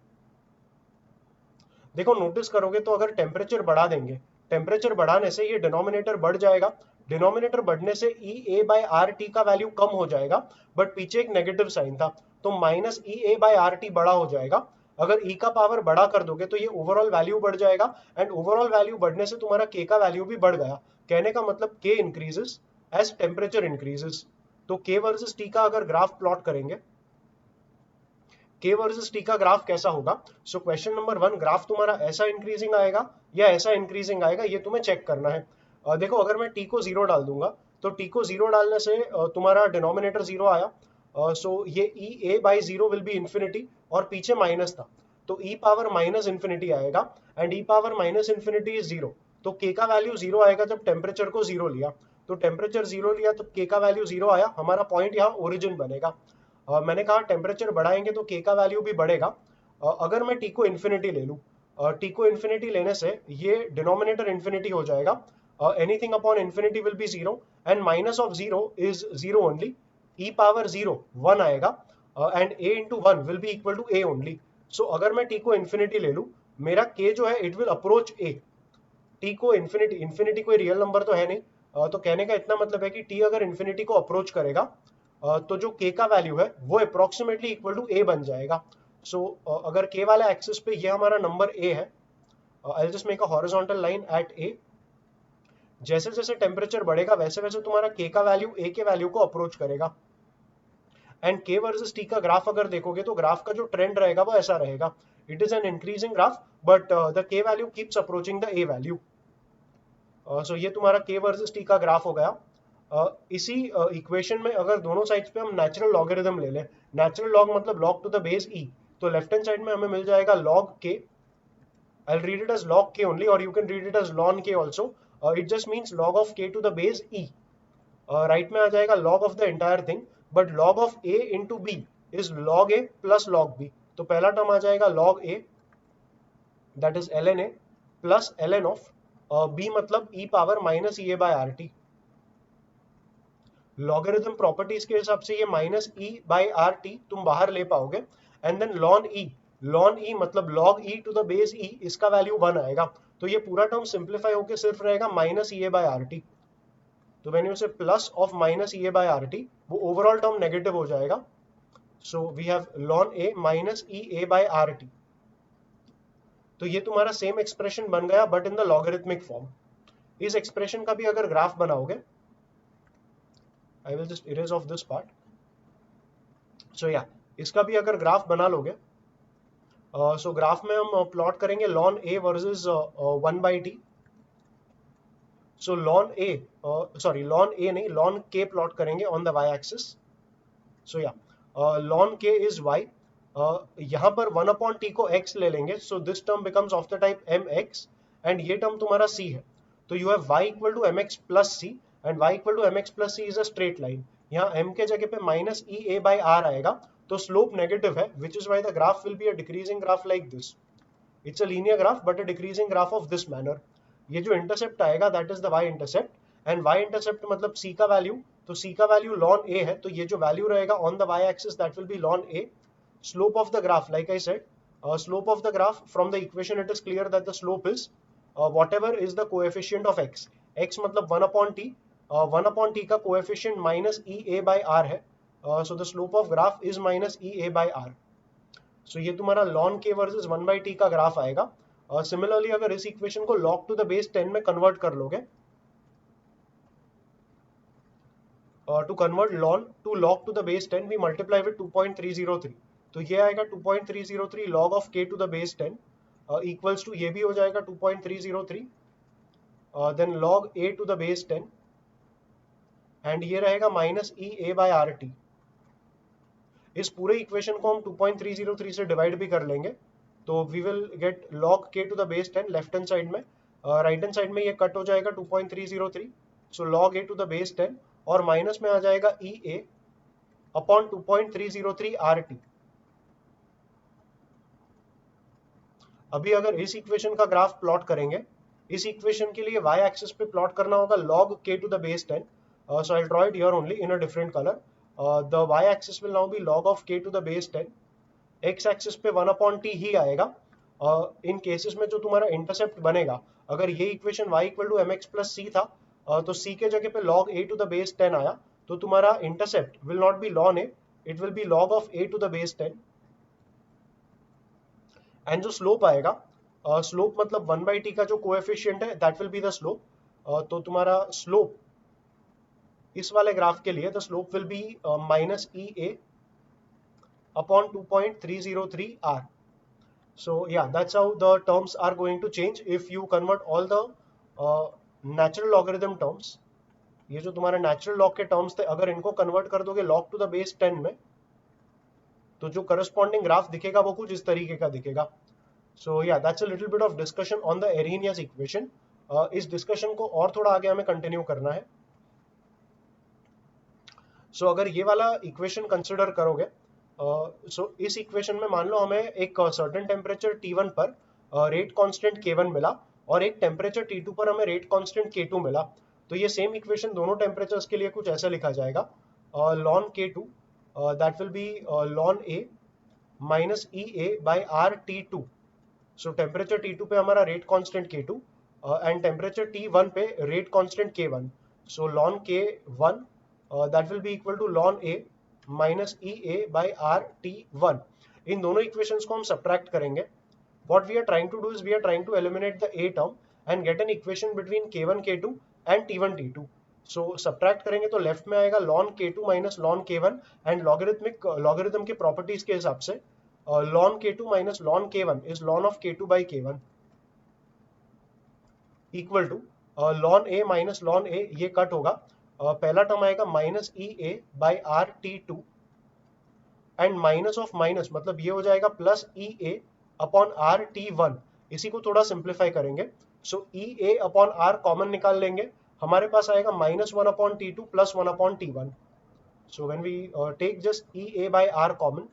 देखो नोटिस करोगे तो अगर टेम्परेचर बढ़ा देंगे, टेम्परेचर बढ़ाने से ये डिनोमिनेटर बढ़ जाएगा. डिनोमिनेटर बढ़ने से ई ए बाय आर टी का वैल्यू कम हो जाएगा, बट पीछे एक नेगेटिव साइन था तो minus E A by R T बड़ा हो जाएगा. अगर ई का पावर बड़ा कर दोगे तो ये ओवरऑल वैल्यू बढ़ जाएगा, एंड ओवरऑल वैल्यू बढ़ने से तुम्हारा के का वैल्यू भी बढ़ गया. कहने का मतलब के इंक्रीजेस एज टेम्परेचर इंक्रीजेस. तो के वर्सेस टी का अगर ग्राफ प्लॉट करेंगे, के वर्सेस टी का ग्राफ कैसा होगा. सो क्वेश्चन नंबर 1, ग्राफ तुम्हारा ऐसा इंक्रीजिंग आएगा या ऐसा इंक्रीजिंग आएगा, ये तुम्हें चेक करना है. देखो अगर मैं टी को 0 डाल दूंगा तो टी को 0 डालने से तुम्हारा डिनोमिनेटर 0 आया. सो ये ई A by 0 will be infinity, और पीछे माइनस था तो ई पावर माइनस इंफिनिटी आएगा, and E power minus infinity is 0. तो के का वैल्यू 0 आएगा जब टेम्परेचर को 0 लिया. तो टेम्परेचर 0 लिया तो के का वैल्यू 0 आया. हमारा पॉइंट यहाँ ओरिजिन बनेगा. मैंने कहा टेम्परेचर बढ़ाएंगे तो के का वैल्यू भी बढ़ेगा. अगर मैं टी को इन्फिनिटी ले लूं, टी को इन्फिनिटी लेने से ये डिनोमिनेटर इन्फिनिटी हो जाएगा. Anything upon infinity will be 0, and minus of 0 is 0 only. E power 0 1 आएगा, and a into 1 will be equal to a only. So अगर मैं टी को इन्फिनिटी ले लूं, मेरा k जो है it will approach a. T को इन्फिनिटी कोई रियल नंबर तो है नहीं, तो कहने का इतना मतलब है कि टी अगर इन्फिनिटी को अप्रोच करेगा तो जो k का वैल्यू है वो अप्रोक्सीमेटली इक्वल टू a बन जाएगा. सो अगर k वाला एक्सिस पे ये हमारा नंबर a है, आई will just make a horizontal line at a. जैसे जैसे टेम्परेचर बढ़ेगा वैसे वैसे तुम्हारा k का वैल्यू a के वैल्यू को अप्रोच करेगा. एंड k वर्सेस t का ग्राफ अगर देखोगे तो ग्राफ का जो ट्रेंड रहेगा वो ऐसा रहेगा. It is an increasing graph, but the k value keeps approaching the a value. So ये तुम्हारा k वर्सेस t का ग्राफ हो गया. इसी इक्वेशन में अगर दोनों साइड्स पे हम नेचुरल लॉगरिथम ले लें, नेचुरल लॉग मतलब log to the base e, तो लेफ्ट हैंड साइड में हमें मिल जाएगा log k. I'll read it as log k only, or you can read it as ln k also. It just means log of k to the base e. Right में आ जाएगा log of the entire thing, but log of a into b is log a plus log b. तो पहला टर्म आ जाएगा log a, that is ln a plus ln of b मतलब e power minus e a by rt. Logarithm properties के हिसाब से ये माइनस e by rt तुम बाहर ले पाओगे, एंड देन ln e मतलब log e to the base e, इसका वैल्यू 1 आएगा. तो ये पूरा टर्म सिंप्लीफाई होकर सिर्फ रहेगा minus e a by rt. तो when you say plus of minus e a by rt, वो ओवरऑल टर्म नेगेटिव हो जाएगा. So we have ln a minus e a by rt. तो ये तुम्हारा सेम एक्सप्रेशन बन गया but in the logarithmic form. इस एक्सप्रेशन का भी अगर ग्राफ बनाओगे, I will just erase off this part. So yeah इसका भी अगर ग्राफ बना लोगे, सो ग्राफ में हम प्लॉट करेंगे ln a versus 1 by t. So ln a नहीं, ln k प्लॉट करेंगे ऑन द y एक्सिस. सो या ln k इज y, यहाँ पर 1/t को x ले लेंगे, so this term becomes of the type mx and ये टर्म तुम्हारा c है, तो you have y equal to mx plus c and y equal to mx plus c is a straight line. यहाँ m के जगह पे माइनस ea बाई r आएगा, तो स्लोप नेगेटिव है, विच is why the graph will be a decreasing graph like this. It's a linear graph but a decreasing graph of this manner. ये जो इंटरसेप्ट आएगा that is the y intercept and y intercept मतलब c का वैल्यू, तो c का वैल्यू ln a है, तो ये जो वैल्यू रहेगा on the y axis that will B ln a। slope of the graph, like I said, slope of the graph, from the equation it is clear that the slope is whatever is the coefficient of x। x मतलब 1/t, 1/t का coefficient minus ea by r है, so the slope of graph is minus ea by r। so ये तुम्हारा ln k versus 1/t का ग्राफ आएगा। सिमिलरली अगर इस इक्वेशन को log to the base 10 में कन्वर्ट कर लोगे, to convert ln to log to the base 10 we multiply with 2.303, तो ये आएगा 2.303 log of k to the base 10 equals to ये भी हो जाएगा 2.303 then log a to the base 10 and ये रहेगा minus E A by are T. इस पूरे इक्वेशन को हम 2.303 से डिवाइड भी कर लेंगे, तो we will get log k to the base 10 left hand side में, राइट हैंड साइड में ये कट हो जाएगा 2.303, सो log a to the base 10 और माइनस में आ जाएगा ई ए अपॉन 2.303 आर टी। अभी अगर इस इक्वेशन का ग्राफ प्लॉट करेंगे, इस इक्वेशन के लिए y एक्सिस पे प्लॉट करना होगा log k to the base 10, so I'll draw it here only in a different color। the y axis will now be log of k to the base 10, x axis पे 1/t ही आएगा। इन केसेस में जो तुम्हारा इंटरसेप्ट बनेगा, अगर ये equation y equal to mx plus c था, तो c के जगह पे log a to the base 10 आया, तो तुम्हारा intercept will not be ln a, it will be log of a to the base 10। And जो स्लोप आएगा, स्लोप मतलब 1/t का जो कोएफिशिएंट है that will be the slope, तो तुम्हारा स्लोप इस वाले ग्राफ के लिए the slope will be minus E A upon 2.303 r। so yeah, that's how the terms are going to change if you convert all the natural logarithm terms। ये जो तुम्हारे नेचुरल लॉग के टर्म्स थे, अगर इनको कन्वर्ट कर दोगे log टू द बेस 10 में, तो जो करस्पॉन्डिंग ग्राफ दिखेगा वो कुछ इस तरीके का दिखेगा। सो या that's a little bit of discussion on the Arrhenius equation. इस डिस्कशन को और थोड़ा आगे हमें कंटिन्यू करना है। सो अगर ये वाला इक्वेशन कंसिडर करोगे, सो इस इक्वेशन में मान लो हमें एक सर्टेन टेम्परेचर T1 पर रेट कांस्टेंट K1 मिला और एक टेम्परेचर T2 पर हमें रेट कांस्टेंट K2 मिला, तो ये सेम इक्वेशन दोनों टेम्परेचर्स के लिए कुछ ऐसा लिखा जाएगा, ln K2 that will be ln A minus EA by RT2। So temperature T2 पे हमारा rate constant K2 and temperature T1 पे rate constant K1, so ln K1 that will be equal to ln A minus EA by RT1। इन दोनों इक्वेशंस को हम सब्ट्रैक्ट करेंगे। What we are trying to do is we are trying to eliminate the A term and get an equation between K1 K2 and T1 T2। So subtract करेंगे तो लेफ्ट में आएगा ln K2 minus ln K1 and logarithm के प्रॉपर्टीज के हिसाब से ln K2 minus ln K1 is ln of K2 by K1 equal to ln A minus ln A, ये कट होगा, पहला टर्म आएगा minus E A by R T two and minus of minus मतलब ये हो जाएगा plus E A upon R T one. इसी को थोड़ा सिंप्लीफाई करेंगे, so E A upon R common निकाल लेंगे, हमारे पास आएगा minus 1/t2 plus 1/t1। So when we take just E A by R common,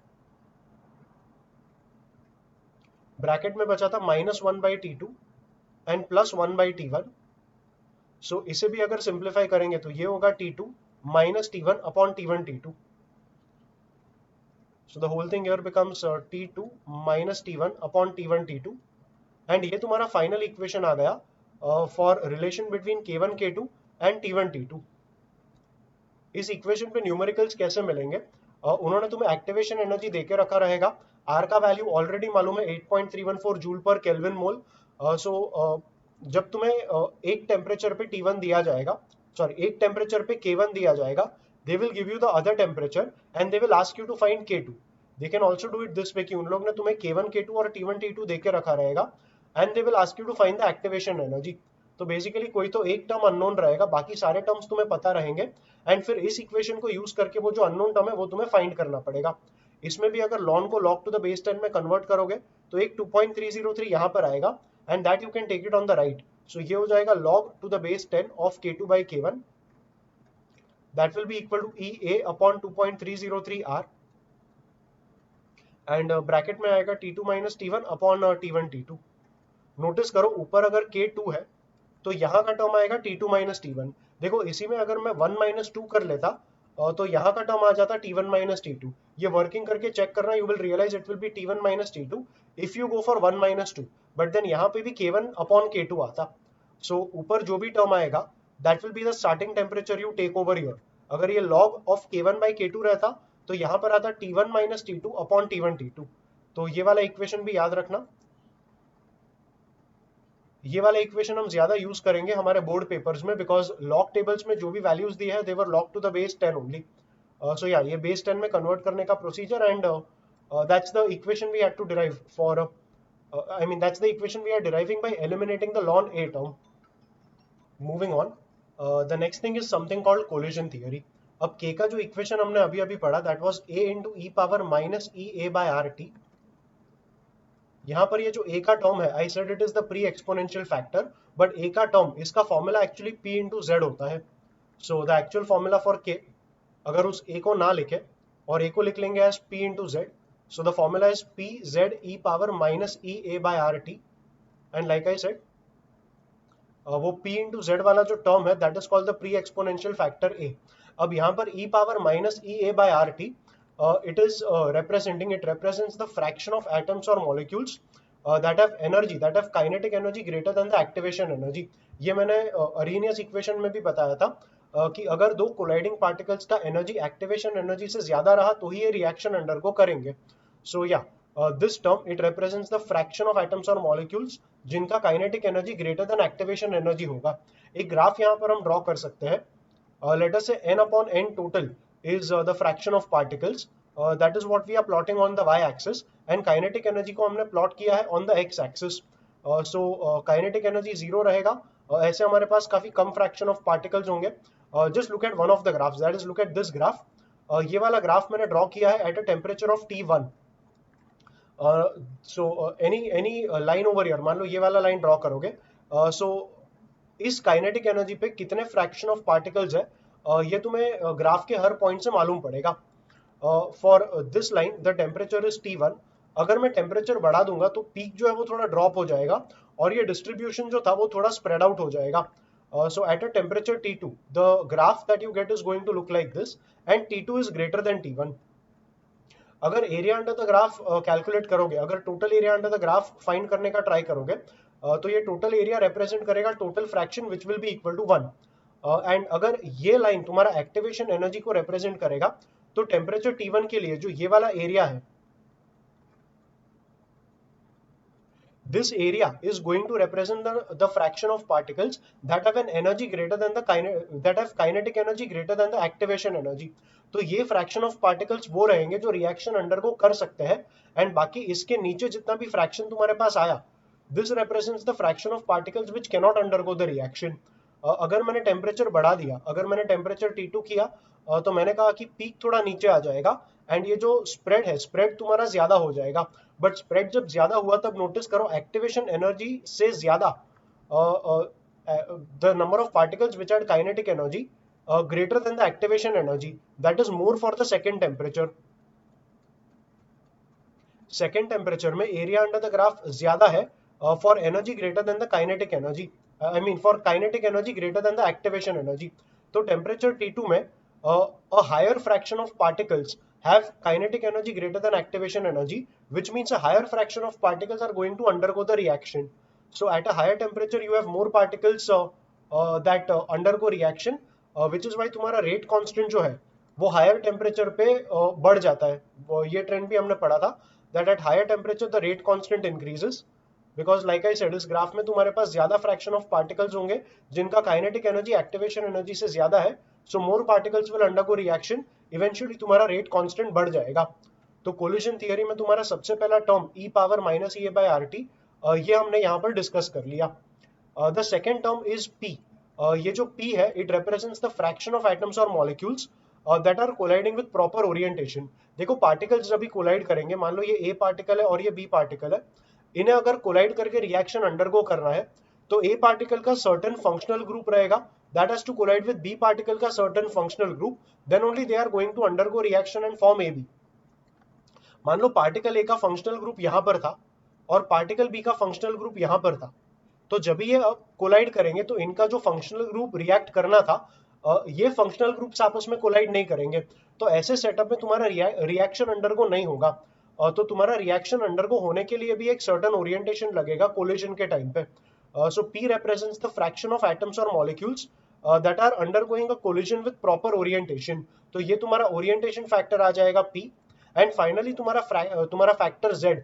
bracket में बचा था minus 1/t2 and plus 1/t1। सो इसे भी अगर सिंप्लीफाई करेंगे तो ये होगा T2 minus T1 upon T1 T2। So the whole thing here becomes T2 minus T1 upon T1 T2 and ये तुम्हारा फाइनल इक्वेशन आ गया for relation between K1 K2 and T1 T2। इस इक्वेशन पे न्यूमेरिकल्स कैसे मिलेंगे, उन्होंने तुम्हें एक्टिवेशन एनर्जी देके रखा रहेगा, आर का वैल्यू ऑलरेडी मालूम है 8.314 जूल पर केल्विन मोल। सो जब तुम्हें एक टेम्परेचर पे T1 दिया जाएगा, सॉरी एक टेम्परेचर पे K1 दिया जाएगा, they will give you the other temperature and they will ask you to find K2। They can also do it this way कि उन लोग ने तुम्हें K1 K2 और T1 T2 देके रखा रहेगा and they will ask you to find the activation energy. तो बेसिकली कोई तो एक टर्म अननोन रहेगा, बाकी सारे टर्म्स तुम्हें पता रहेंगे एंड फिर इस इक्वेशन को यूज करके वो जो अननोन टर्म है वो तुम्हें फाइंड करना पड़ेगा। इसमें भी अगर ln को log to the base 10 में कन्वर्ट करोगे तो एक 2.303 यहाँ पर आएगा, and that you can take it on the right. So ये हो जाएगा log to the base 10 of k2 by k1, that will be equal to EA upon 2.303 R, and bracket में आएगा T2 minus T1 upon T1 T2. Notice करो ऊपर अगर K2 है तो यहाँ का टर्म आएगा T2 minus T1. देखो इसी में अगर मैं 1 minus 2 कर लेता तो यहाँ का टर्म आ जाता T1 minus T2. ये वर्किंग करके चेक करना, you will realize it will be T1 minus T2 if you go for 1 minus 2, but then यहाँ पे भी K1 upon K2 आता. सो ऊपर जो भी टर्म आएगा that will be the starting temperature you take over here. अगर ये log of K1 by K2 रहता तो यहाँ पर आता T1 minus T2 upon T1 T2. तो ये वाला इक्वेशन भी याद रखना. ये वाला इक्वेशन हम ज्यादा यूज करेंगे हमारे बोर्ड पेपर्स में, बिकॉज लॉग टेबल्स में जो भी वैल्यूज दी है they were log to the base 10 only. So yeah ये बेस 10 में कन्वर्ट करने का procedure, and that's the equation we had to derive for I mean that's the equation we are deriving by eliminating the ln A term. Moving on, the next thing is something called collision theory. अब K का जो इक्वेशन हमने अभी अभी पढ़ा that was A into e power minus EA by RT. यहाँ पर ये जो A का टर्म है, I said it is the pre-exponential factor, but A का टर्म इसका formula actually P into Z होता है. So the actual formula for K, अगर उस A को ना लिखे और A को लिख लेंगे as P into Z, so the formula is P Z e power minus EA by RT, and like I said, वो P into Z वाला जो टर्म है that is called the pre-exponential factor A. अब यहाँ पर e power minus EA by RT, it represents the fraction of atoms or molecules that have energy, that have kinetic energy greater than the activation energy. ये मैंने Arrhenius equation में भी बताया था कि अगर दो कोलाइडिंग पार्टिकल्स का एनर्जी एक्टिवेशन एनर्जी से ज्यादा रहा तो ही ये रिएक्शन अंडरगो करेंगे. सो या this term it represents the fraction of atoms और मॉलिक्यूल्स जिनका kinetic energy greater than activation energy होगा. एक ग्राफ यहाँ पर हम ड्रॉ कर सकते हैं. लेट अस से n upon n total is the fraction of particles. That is what we are plotting on the y-axis, and kinetic energy को हमने plot किया है on the x-axis. So kinetic energy 0 रहेगा. ऐसे हमारे पास काफी कम fraction of particles होंगे. Just look at one of the graphs. That is, look at this graph. ये वाला ग्राफ मैंने ड्रॉ किया है at a temperature of T1. So any line over here, मान लो ये वाला लाइन ड्रॉ करोगे. So इस काइनेटिक एनर्जी पे कितने फ्रैक्शन ऑफ पार्टिकल्स है ये तुम्हें ग्राफ के हर पॉइंट से मालूम पड़ेगा. For this line the temperature is T1. अगर मैं टेम्परेचर बढ़ा दूंगा तो पीक जो है वो थोड़ा ड्रॉप हो जाएगा और ये डिस्ट्रीब्यूशन जो था वो थोड़ा स्प्रेड आउट हो जाएगा. So at a temperature T2 the graph that you get is going to look like this, and T2 is greater than T1. अगर area under the graph calculate करोगे, अगर total area under the graph find करने का ट्राई करोगे, तो ये टोटल एरिया रिप्रेजेंट करेगा total fraction which will be equal to 1. And अगर ये लाइन तुम्हारा एक्टिवेशन एनर्जी को रिप्रेजेंट करेगा तो टेम्परेचर T1 के लिए जो ये वाला एरिया है, this area is going to represent the fraction of particles that have an energy greater than that have kinetic energy greater than the activation energy. तो ये फ्रैक्शन ऑफ पार्टिकल्स वो रहेंगे जो रिएक्शन अंडरगो कर सकते हैं, एंड बाकी इसके नीचे जितना भी फ्रैक्शन तुम्हारे पास आया, this represents the fraction of particles which can not undergo the reaction. अगर मैंने टेम्परेचर बढ़ा दिया, अगर मैंने टेम्परेचर T2 किया, तो मैंने कहा कि पीक थोड़ा नीचे आ जाएगा एंड ये जो स्प्रेड है, स्प्रेड तुम्हारा ज्यादा हो जाएगा. बट स्प्रेड जब ज्यादा हुआ तब नोटिस करो एक्टिवेशन एनर्जी से ज्यादा the number of particles which had kinetic energy greater than the activation energy, that is more for the second temperature. Second temperature में area under the graph ज्यादा है for energy greater than the kinetic energy. I mean for kinetic energy greater than the activation energy. तो temperature T2 में a higher fraction of particles have kinetic energy greater than activation energy, which means a higher fraction of particles are going to undergo the reaction. So at a higher temperature you have more particles that undergo reaction, which is why तुम्हारा रेट कांस्टेंट जो है वो हायर टेम्परेचर पे बढ़ जाता है. ये ट्रेंड भी हमने पढ़ा था that at higher temperature the rate constant increases, because like I said इस ग्राफ में तुम्हारे पास ज्यादा फ्रैक्शन ऑफ पार्टिकल्स होंगे जिनका काइनेटिक एनर्जी एक्टिवेशन एनर्जी से ज्यादा है. So more particles will undergo reaction, eventually तुम्हारा रेट कांस्टेंट बढ़ जाएगा. तो कोलिजन थियरी में तुम्हारा सबसे पहला term e power minus EA by RT, ये हमने यहाँ पर डिस्कस कर लिया. The second term is P. ये जो P है it represents the fraction of atoms और molecules that are colliding with proper orientation. देखो पार्टिकल्स जब भी कोलाइड करेंगे, मान लो ये ए पार्टिकल है और ये बी पार्टिकल है, इन्हें अगर कोलाइड करके रिएक्शन अंडरगो करना है तो ए पार्टिकल का सर्टेन फंक्शनल ग्रुप रहेगा that has to collide with B particle का certain functional group, then only they are going to undergo reaction and form AB। मान लो पार्टिकल ए का फंक्शनल ग्रुप यहां पर था और पार्टिकल बी का फंक्शनल ग्रुप यहां पर था, तो जब ये अब कोलाइड करेंगे तो इनका जो फंक्शनल ग्रुप रिएक्ट करना था, ये फंक्शनल ग्रुप्स आपस में कोलाइड नहीं करेंगे, तो ऐसे सेटअप में तुम्हारा रिएक्शन अंडरगो नहीं होगा। तो तुम्हारा रिएक्शन अंडरगो होने के लिए भी एक सर्टेन ओरिएंटेशन लगेगा कोलिजन के टाइम पे। So P represents the fraction of atoms or molecules that are undergoing a collision with proper orientation। तो ये तुम्हारा ओरिएंटेशन फैक्टर आ जाएगा P। एंड फाइनली तुम्हारा factor Z।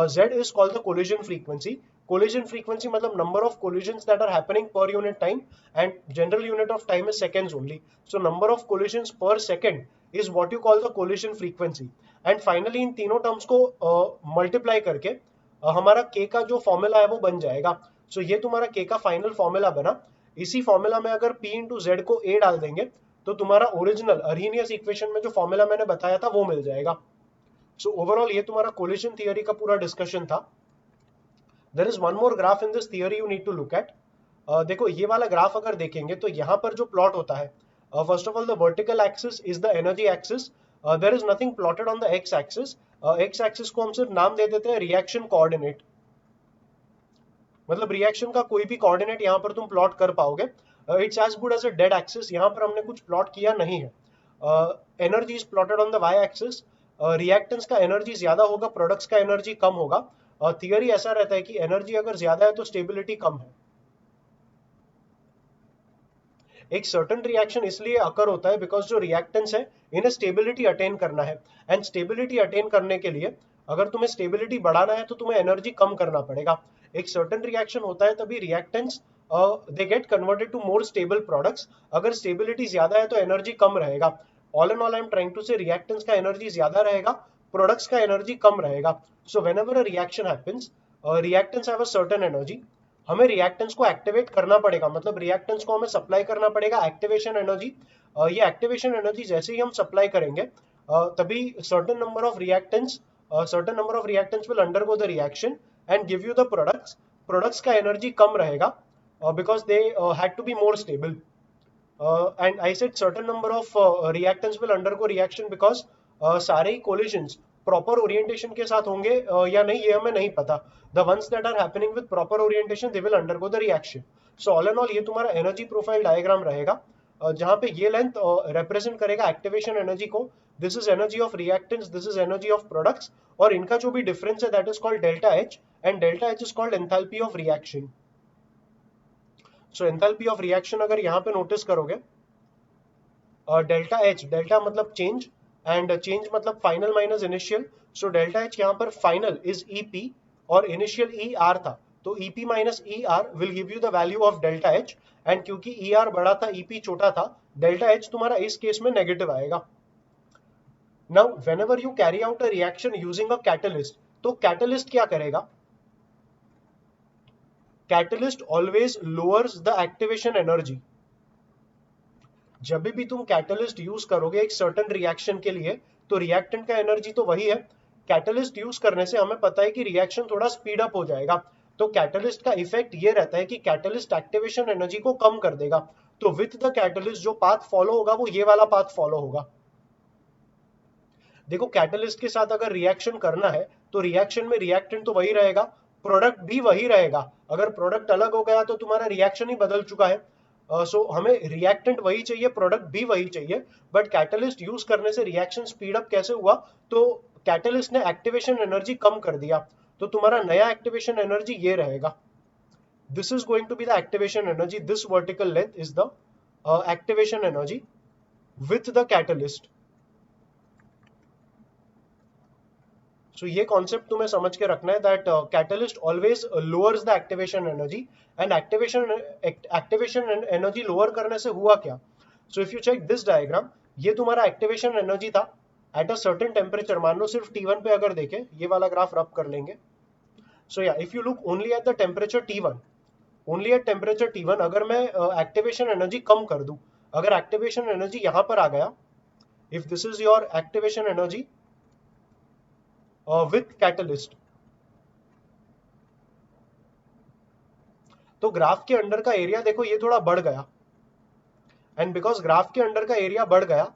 Z is called the collision frequency। collision frequency मतलब number of collisions that are happening per unit time, and general unit of time is seconds only, so number of collisions per second is what you call the collision frequency। And finally in तीनों टर्म्स को मल्टीप्लाई करके हमारा K का जो फॉर्मूला है वो बन जाएगा। सो ये तुम्हारा K का फाइनल फॉर्मूला बना। इसी फॉर्मूला में अगर P इंटू Z को A डाल देंगे तो तुम्हारा ओरिजिनल अरहीनियस इक्वेशन में जो फॉर्मूला मैंने बताया था वो मिल जाएगा। सो ओवरऑल ये तुम्हारा कोलिजन थियरी का पूरा डिस्कशन था। There is one more graph in this theory you need to look at. देखो ये वाला ग्राफ अगर देखेंगे तो यहाँ पर जो प्लॉट होता है, first of all the vertical axis is the energy axis. There is nothing plotted on the X axis. X axis को हम सिर्फ नाम दे देते हैं रिएक्शन कोऑर्डिनेट, मतलब रिएक्शन का कोई भी कोऑर्डिनेट यहाँ पर तुम प्लॉट कर पाओगे। It's as good as a dead axis. यहाँ पर हमने कुछ प्लॉट किया नहीं है। Energy is plotted on the Y axis. Reactants का एनर्जी ज्यादा होगा, प्रोडक्ट्स का एनर्जी कम होगा। थियरी ऐसा रहता है कि एनर्जी अगर ज्यादा है तो स्टेबिलिटी कम है। एक सर्टेन रिएक्शन इसलिए अकर होता है बिकॉज जो रिएक्टेंस है इन्हें स्टेबिलिटी अटेन करना है, एंड स्टेबिलिटी अटेन करने के लिए अगर तुम्हें स्टेबिलिटी बढ़ाना है तो तुम्हें एनर्जी कम करना पड़ेगा। एक सर्टेन रिएक्शन होता है तभी reactants they get converted to more stable products. अगर स्टेबिलिटी ज्यादा है तो एनर्जी कम रहेगा। All and all I am trying to say reactants का एनर्जी ज्यादा रहेगा, प्रोडक्ट्स का एनर्जी कम रहेगा। So whenever a reaction happens, reactants have a certain energy. हमें रिएक्टेंट्स को एक्टिवेट करना पड़ेगा, मतलब रिएक्टेंट्स को हमें सप्लाई करना पड़ेगा एक्टिवेशन एनर्जी। ये एक्टिवेशन एनर्जी जैसे ही हम सप्लाई करेंगे तभी certain number of reactants will undergo the reaction and give you the products. Products का एनर्जी कम रहेगा because they had to be more stable. And I said certain number of reactants will undergo reaction because सारे ही कोलिजन्स प्रॉपर ओरिएंटेशन के साथ होंगे या नहीं ये हमें नहीं पता। The ones that are happening with proper orientation they will undergo the reaction. So all and all ये तुम्हारा एनर्जी प्रोफाइल डायग्राम रहेगा, जहां पे ये लेंथ रिप्रेजेंट करेगा एक्टिवेशन एनर्जी को। This is energy of reactants, this is energy of products, और इनका जो भी डिफरेंस है that is called delta H, and delta H is called enthalpy of reaction. So enthalpy of reaction अगर यहाँ पे नोटिस करोगे, डेल्टा एच, डेल्टा मतलब चेंज एंड चेंज मतलब final minus initial. So delta H यहाँ पर फाइनल इज ईपी और इनिशियल ई आर था, तो EP minus E R will give you the value of delta H. And क्योंकि ई आर बड़ा था, ईपी छोटा था, डेल्टा एच तुम्हारा इस केस में नेगेटिव आएगा। Now whenever you carry out a reaction using a catalyst, तो कैटलिस्ट क्या करेगा? Catalyst always lowers the activation energy. जब भी तुम कैटलिस्ट यूज करोगे एक सर्टेन रिएक्शन के लिए, तो रिएक्टेंट का एनर्जी तो वही है। कैटलिस्ट यूज करने से हमें पता है कि रिएक्शन थोड़ा स्पीड अप हो जाएगा। तो कैटलिस्ट का इफेक्ट ये रहता है कि कैटलिस्ट एक्टिवेशन एनर्जी को कम कर देगा। तो विथ द कैटलिस्ट जो पाथ फॉलो होगा वो ये वाला पाथ फॉलो होगा। देखो कैटलिस्ट के साथ अगर रिएक्शन करना है तो रिएक्शन में रिएक्टेंट तो वही रहेगा, प्रोडक्ट भी वही रहेगा। अगर प्रोडक्ट अलग हो गया तो तुम्हारा रिएक्शन ही बदल चुका है। सो हमें रिएक्टेंट वही चाहिए, प्रोडक्ट भी वही चाहिए, बट कैटलिस्ट यूज करने से रिएक्शन स्पीड अप कैसे हुआ? तो कैटलिस्ट ने एक्टिवेशन एनर्जी कम कर दिया, तो तुम्हारा नया एक्टिवेशन एनर्जी ये रहेगा। This is going to be the activation energy, this vertical length is the activation energy with the catalyst. So ये कॉन्सेप्ट तुम्हें समझ के रखना है that catalyst always lowers the activation energy, and activation energy lower करने से हुआ क्या? So if you check this diagram, ये तुम्हारा एक्टिवेशन एनर्जी था एट अ सर्टेन टेम्परेचर। मान लो सिर्फ T1 पे अगर देखें, ये वाला ग्राफ रब कर लेंगे। सो या if you look only at the temperature T1, only at temperature T1, अगर मैं एक्टिवेशन एनर्जी कम कर दूं, अगर एक्टिवेशन एनर्जी यहां पर आ गया if this is your activation energy with catalyst, तो ग्राफ के अंडर का एरिया देखो ये थोड़ा बढ़ गया, एंड बिकॉज ग्राफ के अंडर का एरिया बढ़ गया,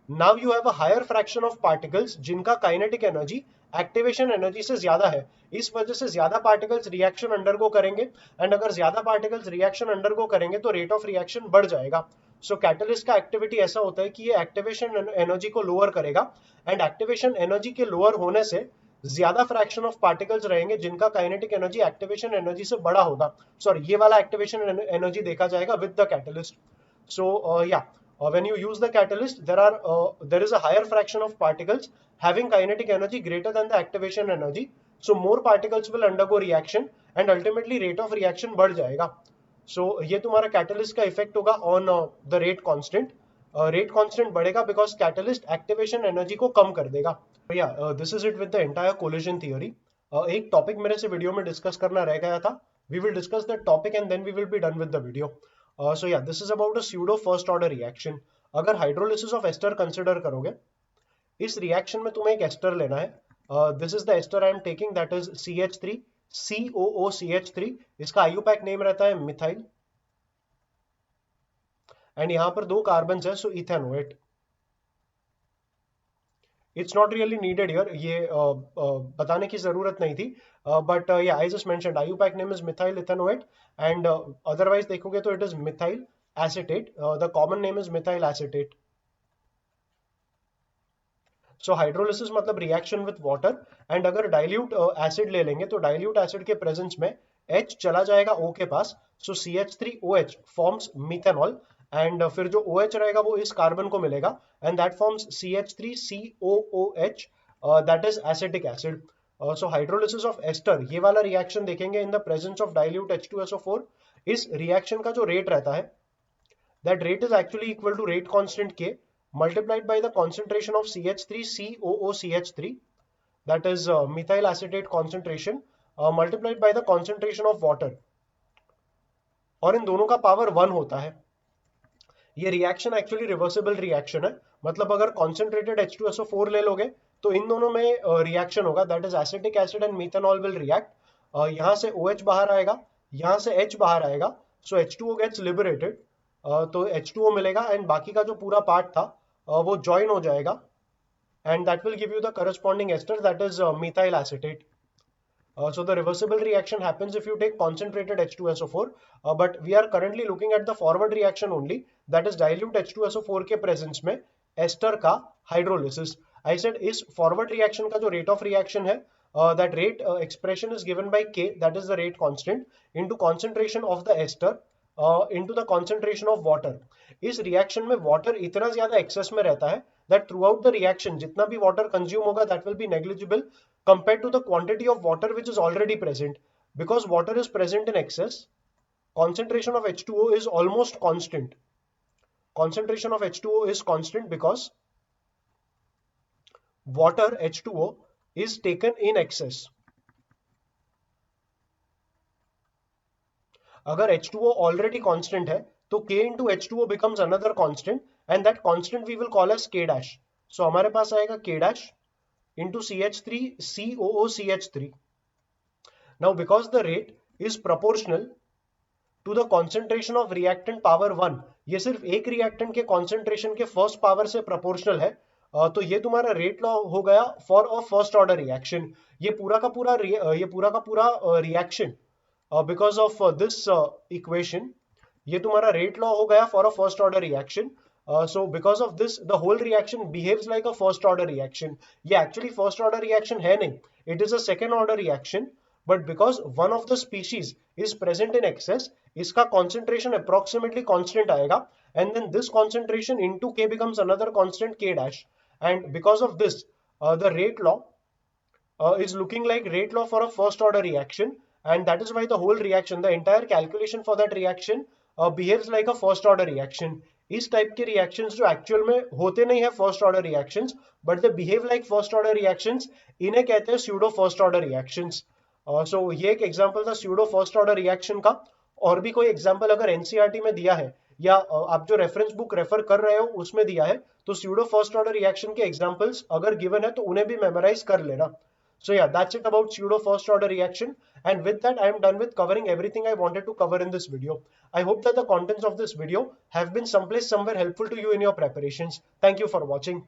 now you have a higher fraction of particles जिनका काइनेटिक एनर्जी एक्टिवेशन एनर्जी से ज्यादा है। इस वजह से ज्यादा पार्टिकल्स रिएक्शन अंडरगो करेंगे, एंड अगर ज्यादा पार्टिकल्स रिएक्शन अंडरगो करेंगे तो रेट ऑफ रिएक्शन बढ़ जाएगा। सो कैटलिस्ट का एक्टिविटी ऐसा होता है कि ये एक्टिवेशन एनर्जी को लोअर करेगा, एंड एक्टिवेशन एनर्जी के लोअर होने से ज्यादा फ्रैक्शन ऑफ पार्टिकल्स रहेंगे जिनका काइनेटिक एनर्जी एक्टिवेशन एनर्जी से बड़ा होगा। सॉरी, ये वाला एक्टिवेशन एनर्जी देखा जाएगा with the catalyst. So when you use the catalyst, there is a higher fraction of particles having kinetic energy greater than the activation energy. So more particles will undergo reaction and ultimately rate of reaction बढ़ जाएगा। So ये तुम्हारा catalyst का effect होगा on the rate constant. Rate constant बढ़ेगा because catalyst activation energy को कम कर देगा। This is it with the entire collision theory. एक topic मेरे से वीडियो में डिस्कस करना रह गया था। We will discuss that topic and then we will be done with the video. This is about a pseudo first order reaction. अगर हाइड्रोलिसिस ऑफ एस्टर कंसिडर करोगे, इस रिएक्शन में तुम्हें एक एस्टर लेना है। This is the ester I am taking, that is CH3 COOCH3। इसका IUPAC नेम रहता है मिथाइल, एंड यहां पर 2 कार्बन है, so ethanoate. It's not really needed here, ये बताने की जरूरत नहीं थी, but I just mentioned IUPAC name is methyl ethanoate, and otherwise देखोगे तो it is methyl acetate, the common name is methyl acetate. So hydrolysis मतलब रिएक्शन विद वाटर, एंड अगर डाइल्यूट एसिड ले लेंगे तो डाइल्यूट एसिड के प्रेजेंस में H चला जाएगा O के पास, so CH3OH forms methanol, and फिर जो OH रहेगा वो इस कार्बन को मिलेगा, and that forms CH3COOH, that is acetic acid. So hydrolysis of ester, ये वाला रिएक्शन देखेंगे in the presence of dilute H2SO4। इस रिएक्शन का जो रेट रहता है, that rate is actually equal to rate constant K multiplied by the concentration of CH3COOCH3, that is methyl acetate concentration, multiplied by the concentration of water, और इन दोनों का पावर 1 होता है। ये रिएक्शन एक्चुअली रिवर्सिबल रिएक्शन है, मतलब अगर कॉन्सेंट्रेटेड H2SO4 ले लोगे तो इन दोनों में रिएक्शन होगा, that is acetic acid and methanol will react. यहां से OH बाहर आएगा, यहां से H बाहर आएगा, सो H2O गेट्स लिबरेटेड, तो H2O मिलेगा, एंड बाकी का जो पूरा पार्ट था वो ज्वाइन हो जाएगा, and that will give you the corresponding ester, that is methyl acetate. So the reversible reaction happens if you take concentrated H2SO4, but we are currently looking at the forward reaction only, that is dilute H2SO4 के presence में ester का hydrolysis. I said इस forward reaction का जो rate of reaction है, that rate expression is given by K, that is the rate constant, into concentration of the ester into the concentration of water. इस रिएक्शन में वाटर इतना ज्यादा एक्सेस में रहता है that throughout the reaction जितना भी वाटर कंज्यूम होगा that will be negligible compared to the quantity of water which is already present. Because water is present in excess, concentration of H2O is almost constant. Concentration of H2O is constant because water H2O is taken in excess. अगर H2O already constant है तो K into H2O becomes another constant, and that constant we will call as K dash. So हमारे पास आएगा K dash into CH3COOCH3. Now because the rate is proportional to the concentration of reactant power 1, ये सिर्फ एक रिएक्टेंट के कॉन्सेंट्रेशन के फर्स्ट पावर से प्रोपोर्शनल है, तो ये तुम्हारा रेट लॉ हो गया for a first order reaction. ये पूरा का पूरा reaction because of this equation, ये तुम्हारा rate law हो गया for a first order reaction. So because of this the whole reaction behaves like a first order reaction. ये actually first order reaction है नहीं, it is a second order reaction, but because one of the species is present in excess, इसका concentration approximately constant आएगा, and then this concentration into K becomes another constant K dash, and because of this the rate law is looking like rate law for a first order reaction, and that is why the whole reaction, the entire calculation for that reaction behaves like a first order reaction. इस टाइप के रिएक्शंस जो एक्चुअल में होते नहीं है first order reactions, but they behave like first order reactions, इन्हें कहते हैं स्यूडो फर्स्ट ऑर्डर रिएक्शंस। सो ये एक एग्जांपल था स्यूडो फर्स्ट ऑर्डर रिएक्शन का। और भी कोई एग्जांपल अगर एनसीईआरटी में दिया है या आप जो रेफरेंस बुक रेफर कर रहे हो उसमें दिया है, तो स्यूडो फर्स्ट ऑर्डर रिएक्शन के एग्जांपल्स अगर गिवन है तो उन्हें भी मेमोराइज कर लेना. So yeah, that's it about pseudo first order reaction. And with that, I am done with covering everything I wanted to cover in this video. I hope that the contents of this video have been someplace somewhere helpful to you in your preparations. Thank you for watching.